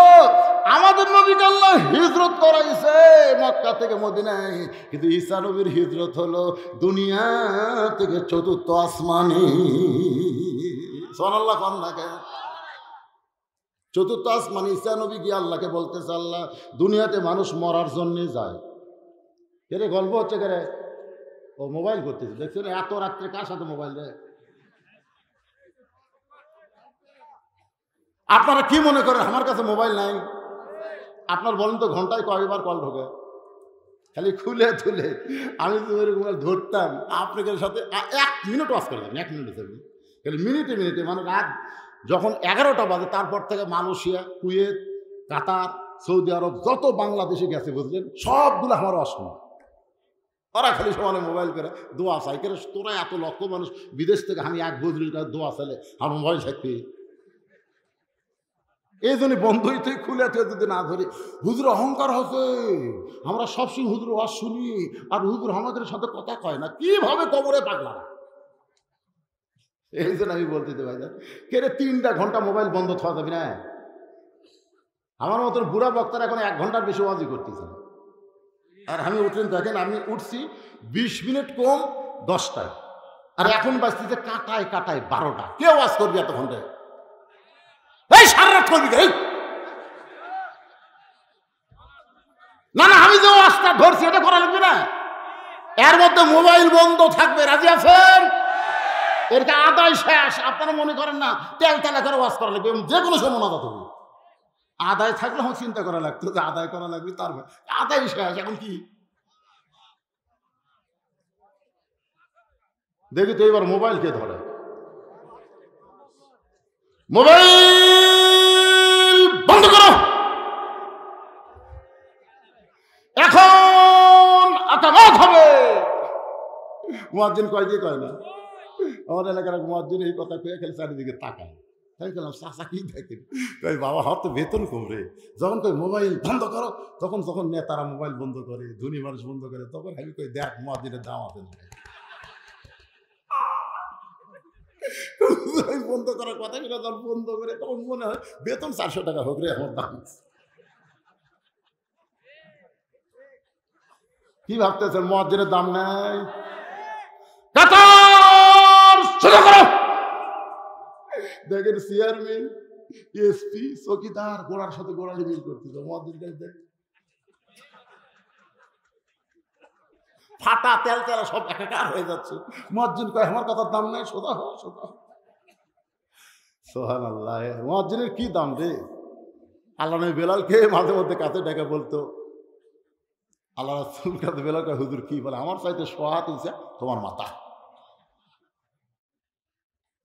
আমাদের নবীকে আল্লাহ হিজরত করাইছে মক্কা থেকে মদিনায়, কিন্তু ঈসা নবীর হিজরত হলো দুনিয়া থেকে 4র্থ আসমানে। সুবহানাল্লাহ কর না কেন? চতুর্থ আসমানে ঈসা নবী গিয়ে আল্লাহকে বলতেছে, আল্লাহ দুনিয়াতে মানুষ মরার জন্যে যায়। কেরে গল্প হচ্ছে কেরে? ও মোবাইল করতেছে, দেখছেন এত রাত্রে কার সাথে মোবাইল দেয়? আপনারা কি মনে করেন আমার কাছে মোবাইল নাই? আপনার বলেন তো ঘন্টায় কয়বার কল ঢোকে? খালি খুলে তুলে আমি তো ওই মোবাইল ধরতাম আপনাদের সাথে 1 মিনিট ওয়াজ করে দেবেন, 1 মিনিট দেবেন খালি মিনিটে মিনিটে। মানে রাত যখন 11টা বাজে তারপর থেকে মালয়েশিয়া, কুয়েত, কাতার, সৌদি আরব যত বাংলাদেশে গেছে বুঝলেন, সবগুলো আমার অসময়। ওরা খালি সমানে মোবাইল করে দোয়া চাই। কেন তোরা এত লক্ষ মানুষ বিদেশ থেকে আমি এক বজরির কাছে দোয়া চাইলে আমার মোবাইল থাকবে? এই জন্য বন্ধুই তুই খুলে তুই যদি না ধরি। হুজুর অহংকার হচ্ছে, আমরা সবসময় হুজুর ওয়াজ শুনি আর হুজুর আমাদের সাথে কথা কয় না, কিভাবে কবরে পাগলা। এই জন্য আমি বলতে ভাই কেরে 3টা ঘন্টা মোবাইল বন্ধ থাকা যাবে না? আমার মতন বুড়া বক্তারা এখন 1 ঘন্টার বেশি ওয়াজই করতেছে না। আর আমি উঠলেন দেখেন, আমি উঠছি 20 মিনিট কম 10টায়, আর এখন বাজতেছে কাটায় কাটায় 12টা। কে ওয়াজ করবি এত ঘন্টায়? এই সারা রাত করবি? না না, আমি যে ওয়াজটা ধরছি এটা করা লাগবে না? এর মধ্যে মোবাইল বন্ধ থাকবে, রাজি আছেন? এরটা আদায় শেষ। আপনারা মনে করেন না তেল তেলা করে ওয়াজ করা লাগবে, যে কোনো সময় না হবে। আদায় থাকলে আমার চিন্তা করা লাগতো যে আদায় করা লাগবে, তারপর আদায় শেষ। এখন কি দেখি তো এবার মোবাইল কে ধরে? মোবাইল বন্ধ করো এখন, আকামত হবে। মুয়াজ্জিন কয় কি কয় না? আমার এলাকার মুয়াজ্জিন এই কথা কয়ে খেলে চারিদিকে তাকায়। তাই বললাম চাচা কি দেখেন? কই বাবা হয়তো তো বেতন কমবে। যখন কই মোবাইল বন্ধ করো, যখন নেতারা মোবাইল বন্ধ করে, ধনী মানুষ বন্ধ করে, তখন আমি কই দেখ মুয়াজ্জিনের দাম আছে বন্ধ করার কথা। যখন বন্ধ করে তখন মনে হয় বেতন 400 টাকা হোক রে, আমার দাম। কি ভাবতেছেন মুয়াজ্জিনের দাম নাই? দেখেন চেয়ারম্যান, এসপি, চকিদার গোড়ার সাথে গোড়ালি মিল করতেছে। মুয়াজ্জিন দেখ ফাটা তেল তেলা সব একাকার হয়ে যাচ্ছে। মুয়াজ্জিন কয় আমার কথার দাম নাই, সোজা হোক সোজা। সুবহানাল্লাহ, মুয়াজ্জিনের কি দাম রে? আল্লাহ নবী বেলালকে মাঝে মধ্যে কাছে ডেকে বলতো, আল্লাহ রাসূল কাছে বেলালকে হুজুর কি বলে? আমার চাইতে সোহাত হইছে তোমার মাথা।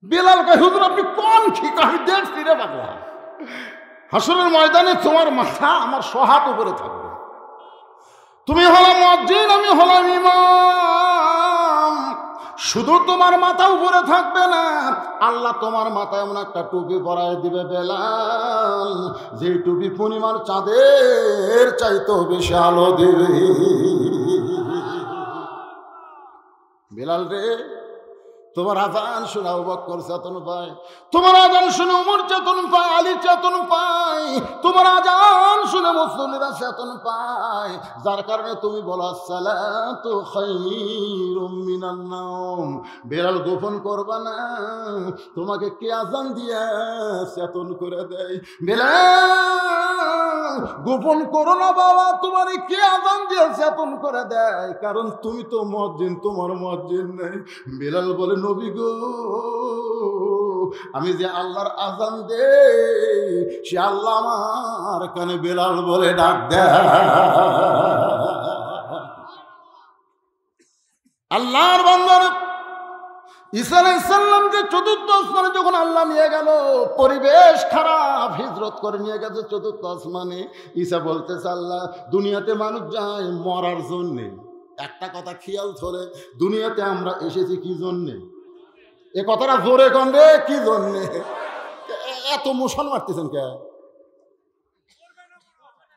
বেলাল কয় হুজুর আপনি কোন ঠিক? আমি দেখছি রে পাগলা, হাসরের ময়দানে তোমার মাথা আমার সোহাত উপরে থাকবে। তুমি হলো মুয়াজ্জিন, আমি হলাম ইমাম। শুধু তোমার মাথা উপরে থাকবে না, আল্লাহ তোমার মাথায় এমন একটা টুপি পরায় দিবে বেলাল, যে টুপি পূর্ণিমার চাঁদের চাইতেও বেশি আলো দিবে। বেলাল রে, তোমার আজান শুনে আবু বকর চেতন পায়, তোমার আজান শুনে ওমর চেতন পায়, আলী চেতন পায়, তোমার আজান শুনে মুসল্লিরা চেতন পায়, যার কারণে তুমি বলো আসসালাতু খায়রুম মিনান নাওম। বেলাল গোপন করবা না, তোমাকে কে আজান দিয়া চেতন করে দেয়? বেলাল গোপন করো না বাবা, তোমার কে আজান দিয়ে চেতন করে দেয়? কারণ তুমি তো মুয়াজ্জিন, তোমার মুয়াজ্জিন নাই। বেলাল বলে নবী গো, আমি যে আল্লাহর আজান দে, সে আল্লাহ আমার কানে বেলাল বলে ডাক দেয়। আল্লাহর বান্দার ঈসা আলাইহিস সালামকে চতুর্থ আসমানে যখন আল্লাহ নিয়ে গেল, পরিবেশ খারাপ, হিজরত করে নিয়ে গেছে চতুর্থ আসমানে। ঈসা বলতেছে আল্লাহ দুনিয়াতে মানুষ যায় মরার জন্যে। একটা কথা খেয়াল ধরে, দুনিয়াতে আমরা এসেছি কি জন্যে? এ কথাটা জোরে কম রে, কি জন্যে? এত মোশন মারতেছেন কে?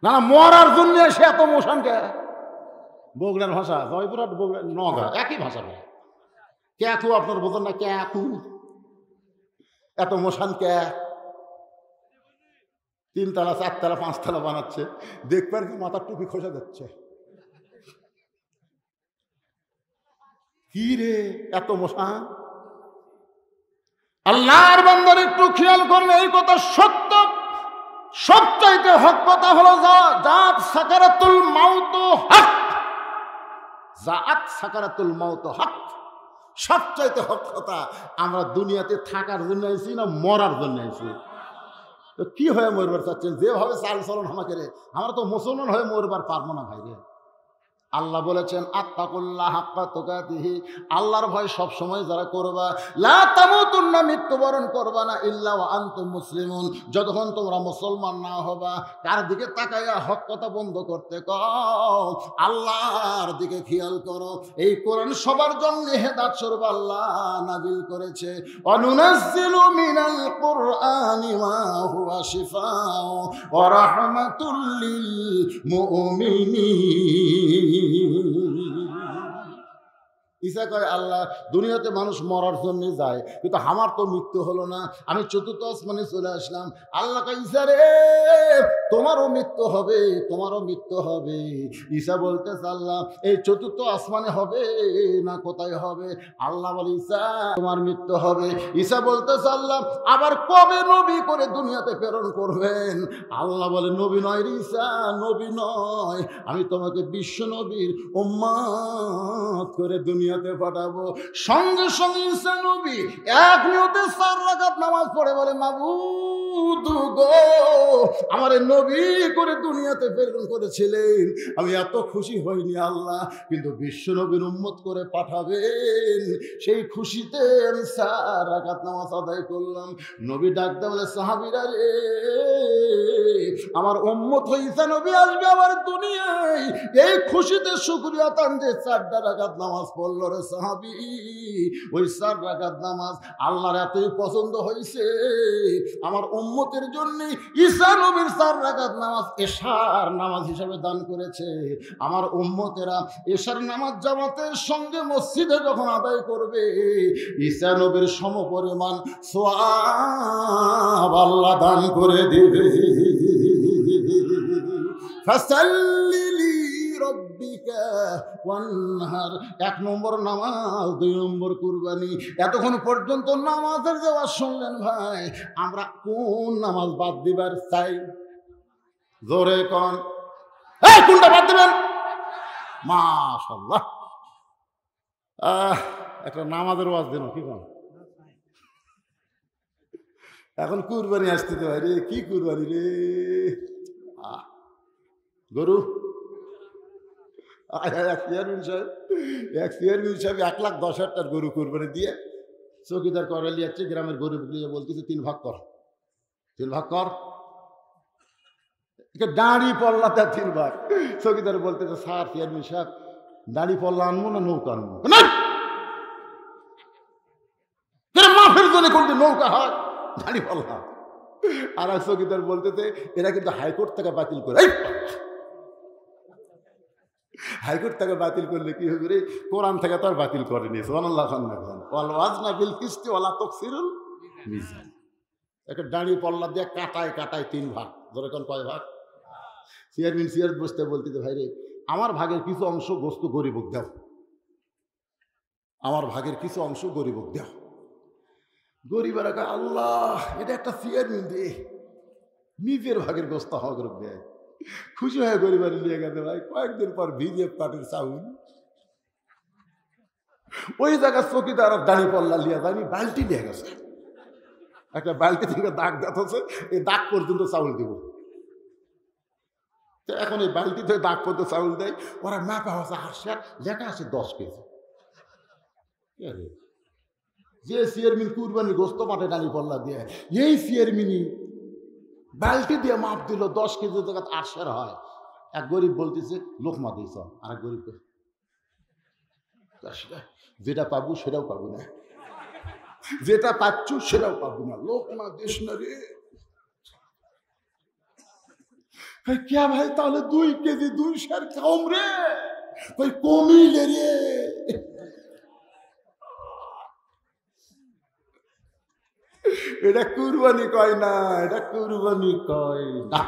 না না, মরার জন্য এসে এত মোশন কে? বগুড়ার ভাষা, জয়পুরহাট, বগুড়া, নগা একই ভাষা। ক্যাকু আপনার বোঝেন না? ক্যাকু এত মোশন কে? 3 তলা 4 তলা 5 তলা বানাচ্ছে, দেখবার কি মাথার টুপি খসে যাচ্ছে। কি রে এত মোশন? আল্লাহর বান্দার একটু খেয়াল করলে এই কথা সত্য। হক কথা হলো জাত সাকারাতুল মাউত হক, জাত সাকারাতুল মাউত হক, সবচাইতে হক কথা। আমরা দুনিয়াতে থাকার জন্য আইছি না মরার জন্য আইছি? তো কি হয়ে মরবার চাচ্ছেন? যেভাবে চাল চলন আমাকে রে, আমরা তো মুসলমান হয়ে মরবার পারবো না ভাই রে। আল্লাহ বলেছেন আত্তাকুল্লাহ হাক্কা তুকাতিহি, আল্লাহর ভয় সব সময় যারা করবা, লা তামুতুন্না, মৃত্যুবরণ করবা না, ইল্লা ওয়া আনতুম মুসলিমুন, যতক্ষণ তোমরা মুসলমান না হবা। কার দিকে তাকাইয়া হক কথা বন্ধ করতে কও? আল্লাহর দিকে খেয়াল করো। এই কোরআন সবার জন্য হেদায়েত স্বরূপ আল্লাহ নাযিল করেছে। অনুনাজ্জিলু মিনাল কুরআনি মা হুয়া শিফাউ ওয়া রাহমাতুল লিল মুমিনিন। ঈসা কয় আল্লাহ দুনিয়াতে মানুষ মরার জন্য যায়, কিন্তু আমার তো মৃত্যু হলো না, আমি চতুর্থ আসমানে চলে আসলাম। আল্লাহ কয় ঈসা রে তোমারও মৃত্যু হবে, তোমারও মৃত্যু হবে। ঈসা বলতেছে আল্লাহ এই চতুর্থ আসমানে হবে না কোথায় হবে? আল্লাহ বলে ঈসা তোমার মৃত্যু হবে। ঈসা বলতেছে আল্লাহ আবার কবে নবী করে দুনিয়াতে প্রেরণ করবেন? আল্লাহ বলে নবী নয় রে ঈসা, নবী নয়, আমি তোমাকে বিশ্ব নবীর উম্মত করে দুনিয়াতে পাঠাবো। সঙ্গে সঙ্গে ঈসা নবী এক নিয়তে 4 রাকাত নামাজ পড়ে বলে মাবুদ গো, আমারে নবী করে দুনিয়াতে প্রেরণ করেছিলেন, আমি এত খুশি হইনি আল্লাহ, কিন্তু বিশ্ব নবীর উম্মত করে পাঠাবেন সেই খুশিতে আমি 4 রাকাত নামাজ আদায় করলাম। নবী ডাকতে বলে সাহাবীরা রে আমার উম্মত ঈসা নবী আসবে আমার দুনিয়ায়, এই খুশিতে শুকরিয়া তান যে 4 রাকাত নামাজ পড়লো রে সাহাবী। ওই 4 রাকাত নামাজ আল্লাহর এতই পছন্দ হয়েছে, আমার উম্মতের জন্য ঈসা নবীর 4 রাকাত নামাজ এশার নামাজ হিসেবে দান করেছে। আমার উম্মতেরা এশার নামাজ জামাতের সঙ্গে মসজিদে যখন আদায় করবে, ঈসা নবীর সমপরিমাণ সওয়াব আল্লাহ দান করে দিবে। ফাসাল্লি রব্বিকা ওয়ানহার, 1 নম্বর নামাজ, 2 নম্বর কুরবানি। এতক্ষণ পর্যন্ত নামাজের যাওয়া শুনলেন ভাই, আমরা কোন নামাজ বাদ দিবার চাই? জোরে কোন, এই কোনটা বাদ দিবেন? মাশাআল্লাহ, একটা নামাজের ওয়াজ দিন কি কোন? এখন কুরবানি আসতে ভাই রে, কি কুরবানি রে? গরু। এক চেয়ারম্যান সাহেব 1,10,000 গরু কুরবানি দিয়ে চৌকিদার করে লিয়াচ্ছে, গ্রামের গরু নিয়ে বলতেছে 3 ভাগ কর, 3 ভাগ কর। দাঁড়ি পল্লা তার 3 ভাগ। চৌকিদার বলতেছে স্যার চেয়ারম্যান সাহেব দাঁড়ি পল্লা আনবো না নৌকা আনবো? মাফের জন্য কোনটি নৌকা হয়, দাঁড়ি পল্লা। আর এক চৌকিদার বলতেছে এরা কিন্তু হাইকোর্ট থেকে বাতিল করে, হাইকোর্ট থেকে বাতিল করলে কি হবে রে? কোরআন থেকে তো আর বাতিল করেনি। সুবহানাল্লাহ, ওয়াল ওয়াজনা বিল কিসতি ওয়ালা তাকসিরুল মিজান। একটা দাঁড়ি পল্লা দিয়ে কাটায় কাটায় 3 ভাগ। ধরে কোন কয় ভাগ? চেয়ারম্যান চেয়ার বসতে বলতেছে ভাই রে আমার ভাগের কিছু অংশ গোস্ত গরিবক দাও, আমার ভাগের কিছু অংশ গরিবক দাও। গরিবেরা কয় আল্লাহ এটা একটা চেয়ারম্যান রে, নিজের ভাগের গোস্ত হক দেয়। খুশি হয়ে গরিবারে নিয়ে গেছে ভাই। কয়েকদিন পর ভিজিএফ পার্টির চাউল ওই জায়গায় চকিদার দাঁড়ি পল্লা লিয়া যায়নি, বালতি নিয়ে গেছে। একটা বালতি থেকে দাগ দেখাচ্ছে, এই দাগ পর্যন্ত চাউল দেব। এখন এই বালতি থেকে দাগ পর্যন্ত চাউল দেয়। ওরা মাপা হচ্ছে 8 লেখা আছে 10 কেজি। যে চেয়ারম্যান কুরবানির গোস্ত মাঠে দাঁড়ি পল্লা দিয়ে, এই চেয়ারম্যানই বালতি দিয়ে মাপ দিল 10 কেজি জায়গা 8 হয়। এক গরিব বলতেছে লোকমা দিয়েছ, আর এক গরিব যেটা পাবো সেটাও পাবো না, যেটা পাচ্ছ সেটাও পাবো না, লোকমা দিস না রে। কে ভাই তাহলে 2 কেজি 2 সের কম রে, কই কমিলে রে। এটা কুরবানি কয় না, এটা কুরবানি কয় না।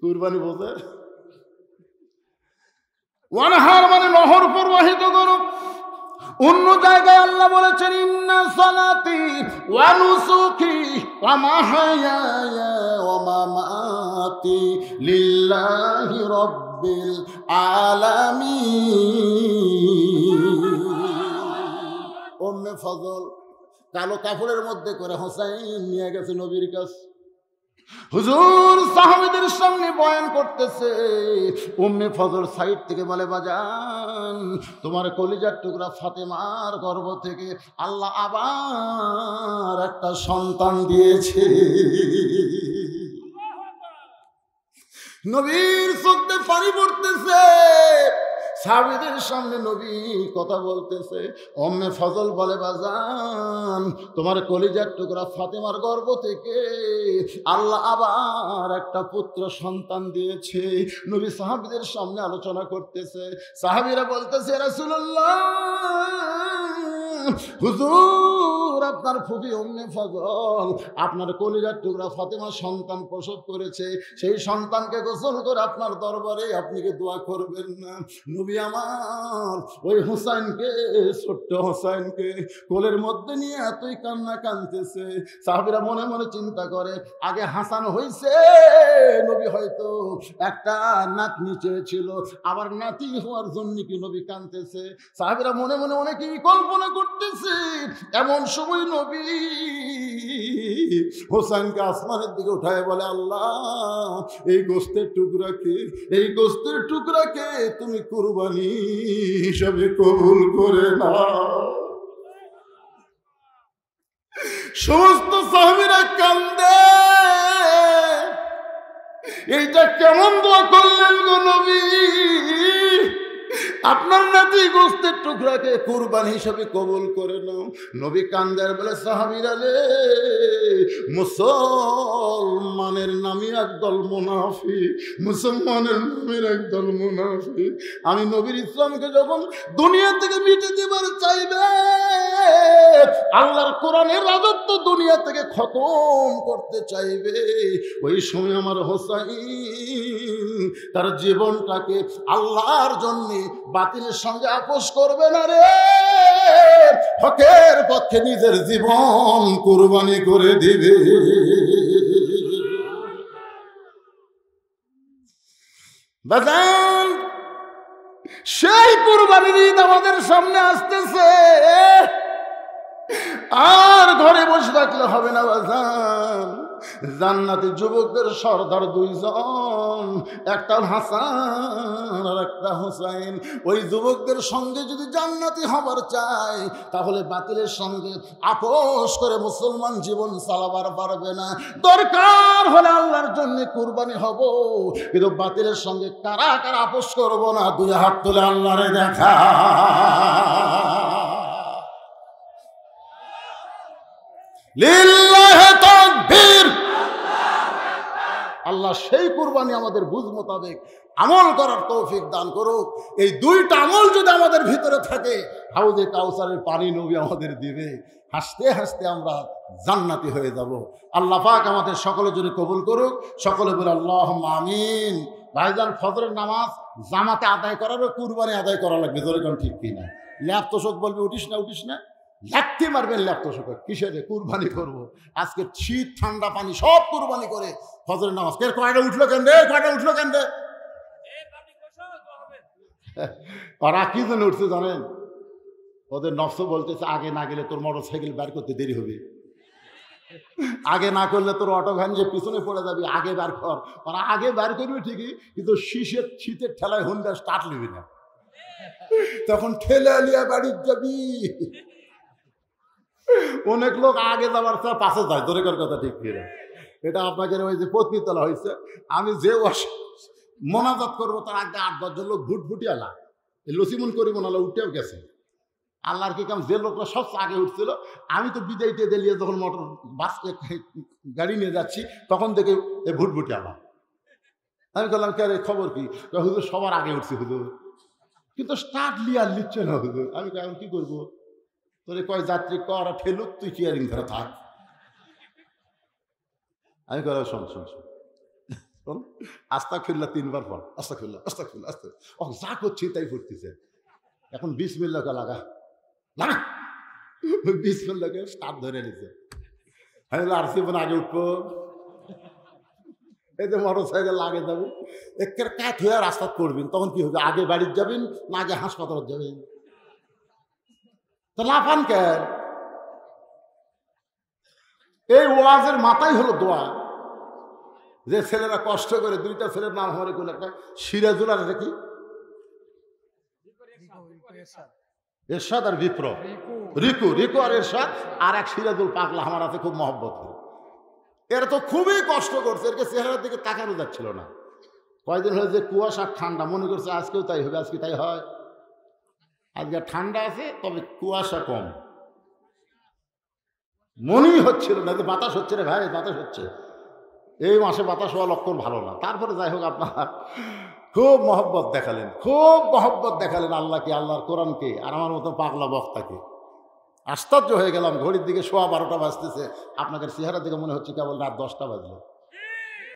কুরবানি বোঝে? ওয়ানহার মানে নহর প্রবাহিত করো, অন্য জায়গায় আল্লাহ বলেছেন ইন্না সালাতি ওয়া নুসুকি ওয়া মাহইয়ায়া ওয়া মামাতি লিল্লাহি রাব্বিল আলামিন। উম্মে ফজল কালো কাপড়ের মধ্যে করে হোসাইন নিয়ে গেছে নবীর কাছে। হুজুর সাহাবীদের সামনে বয়ান করতেছে, উম্মে ফজল সাইড থেকে বলে বাজান তোমার কলিজার টুকরা ফাতেমার গর্ভ থেকে আল্লাহ আবার একটা সন্তান দিয়েছে। নবীর চোখে পানি পড়তেছে, সাহাবীদের সামনে নবী কথা বলতেছে। উম্মে ফজল বলে বাজান তোমার কলিজার টুকরা ফাতেমার গর্ভ থেকে আল্লাহ আবার একটা পুত্র সন্তান দিয়েছে। নবী সাহাবীদের সামনে আলোচনা করতেছে, সাহাবীরা বলতেছে রাসূলুল্লাহ হুজুর আপনার ফুফি উম্মে ফজল আপনার কলিজার টুকরা ফাতেমা সন্তান প্রসব করেছে, সেই সন্তানকে গোসল করে আপনার দরবারে আপনি কি দোয়া করবেন না? নবী আমার ওই হোসাইনকে, ছোট্ট হোসাইনকে কোলের মধ্যে নিয়ে এতই কান্না কাঁদতেছে। সাহাবীরা মনে মনে চিন্তা করে আগে হাসান হইছে, নবী হয়তো একটা নাতনি চেয়েছিল, আবার নাতি হওয়ার জন্য কি নবী কাঁদতেছে। সাহাবীরা মনে মনে অনেকেই কল্পনা করতেছে। এমন সময় নবী হোসাইনকে আসমানের দিকে উঠায় বলে আল্লাহ এই গোস্তের টুকরাকে, এই গোস্তের টুকরাকে তুমি কুরবানি হিসাবে কবুল করে নাও। সমস্ত সাহাবীরা কান্দে, এইটা কেমন দোয়া করলেন গো নবী, আপনার নাতি গোস্তের টুকরাকে কুরবানি হিসেবে কবুল করে নাও। নবী কান্দার বলে সাহাবীরা রে মুসলমানের নামে একদল মুনাফিক, মুসলমানের নামের একদল মুনাফিক আমি নবীর ইসলামকে যখন দুনিয়া থেকে মিটে দেবার চাইবে, আল্লাহর কোরআনের রাজত্ব দুনিয়া থেকে খতম করতে চাইবে, ওই সময় আমার হোসাইন তার জীবনটাকে আল্লাহর জন্য বাতিলের সঙ্গে আপোষ করবে না রে, হকের পক্ষে নিজের জীবন কুরবানি করে দিবে। বাজান সেই কুরবানির ঈদ আমাদের সামনে আসতেছে, আর ঘরে বসে থাকলে হবে না বাজান। জান্নাতি যুবকদের সর্দার দুইজন, একটা হাসান আর একটা হোসাইন। ওই যুবকদের সঙ্গে যদি জান্নাতি হবার চায় তাহলে বাতিলের সঙ্গে আপোষ করে মুসলমান জীবন চালাবার পারবে না। দরকার হলে আল্লাহর জন্য কুরবানি হব, কিন্তু বাতিলের সঙ্গে কারা কারা আপোষ করব না, দুই হাত তুলে আল্লাহরে দেখা। লিল্লাহি তাকবীর। আল্লাহ সেই কুরবানি আমাদের বুঝ মোতাবেক আমল করার তৌফিক দান করুক। এই দুইটা আমল যদি আমাদের ভিতরে থাকে, হাউজে কাউসারের পানি নবী আমাদের দিবে, হাসতে হাসতে আমরা জান্নাতি হয়ে যাব। আল্লাহ পাক আমাদের সকলের জন্য কবুল করুক। সকলে বলে আল্লাহুম্মা আমিন। ভাইজান ফজরের নামাজ জামাতে আদায় করারও কুরবানি আদায় করা লাগবে, ধরে কোন ঠিক কিনা? ল্যাপ তোষক বলবে উঠিস না উঠিস না, লাগতে মারবেন ল্যাপ তোষক, কিসের কুরবানি করবো? আজকে শীত ঠান্ডা পানি সব কুরবানি করে ফজরের নামাজ। কে কয়টা উঠলো কেন রে, কয়টা উঠলো কেন রে? ওরা কি জন্য উঠছে জানেন? ওদের নফস বলতেছে আগে না গেলে তোর মোটর সাইকেল বের করতে দেরি হবে, আগে না করলে তোর অটো ভ্যান যে পিছনে পড়ে যাবি, আগে বের কর। ওরা আগে বের করবি ঠিকই, কিন্তু শীতের ঠেলায় হুন্ডা স্টার্ট নিবি না, তখন ঠেলে লিয়া বাড়ির যাবি। অনেক লোক আগে যাবার পাশে যায়, ধরে কর কথা ঠিক কিনা? এটা আপনাকে ওই যে পত্নীতলা হয়েছে, আমি যে মোনাজাত করবো তার আগে 8-10 জন লোক ভুটভুটি আলা লসিমন করি মোনালা উঠেও গেছে। আল্লাহর কি কাম, যে লোকরা সবচেয়ে আগে উঠছিল, আমি তো বিদায়তে দিলিয়ে যখন মোটর বাস গাড়ি নিয়ে যাচ্ছি তখন দেখে এই ভুটভুটি আলা। আমি বললাম কে খবর কি? হুজুর সবার আগে উঠছি হুজুর, কিন্তু স্টার্ট লিয়ার লিখছে না হুজুর। আমি এখন কি করবো? তোরে কয় যাত্রী করা ফেলুক, তুই কিয়ারিং ধরে থাক। আমি কয় শোন শোন শোন শোন, আস্তাগফিরুল্লাহ 3 বার পড়, আস্তাগফিরুল্লাহ আস্তাগফিরুল্লাহ আস্তাগফিরুল্লাহ। ও যা করছি তাই পড়তেছে। এখন বিসমিল্লাহ লাগা, না বিসমিল্লাহকে স্টার্ট ধরে নিছে। আমি বললাম আর জীবন আগে উঠবো, এই যে মোটর সাইকেল আগে যাবো, একের কাঠ হয়ে রাস্তা করবেন, তখন কি হবে? আগে বাড়ির যাবেন না আগে হাসপাতাল যাবেন? তো লাফান কেন? এই ওয়াজের মাথায় হলো দোয়া। যে ছেলেরা কষ্ট করে, দুইটা ছেলের নাম আমার কোন একটা সিরাজুল আর কি এরশাদ আর বিপ্র, রিকু, রিকু আর এরশাদ, আর এক সিরাজুল পাগলা আমার আছে খুব মহব্বত করে। এরা তো খুবই কষ্ট করছে, এরকে চেহারার দিকে তাকানো যাচ্ছিল না। কয়দিন হয়ে যে কুয়াশা ঠান্ডা, মনে করছে আজকেও তাই হবে, আজকে তাই হয়। আজকে ঠান্ডা আছে তবে কুয়াশা কম, মনেই হচ্ছিল না যে বাতাস হচ্ছে রে ভাই, বাতাস হচ্ছে। এই মাসে বাতাস হওয়া লক্ষণ ভালো না। তারপরে যাই হোক, আপনার খুব মহব্বত দেখালেন, খুব মহব্বত দেখালেন আল্লাহকে, আল্লাহর কোরআনকে, আর আমার মতো পাগলা বক্তাকে। আশ্চর্য হয়ে গেলাম, ঘড়ির দিকে 12:15 বাজতেছে, আপনাদের চেহারা দিকে মনে হচ্ছে কেবল রাত 10টা বাজলো।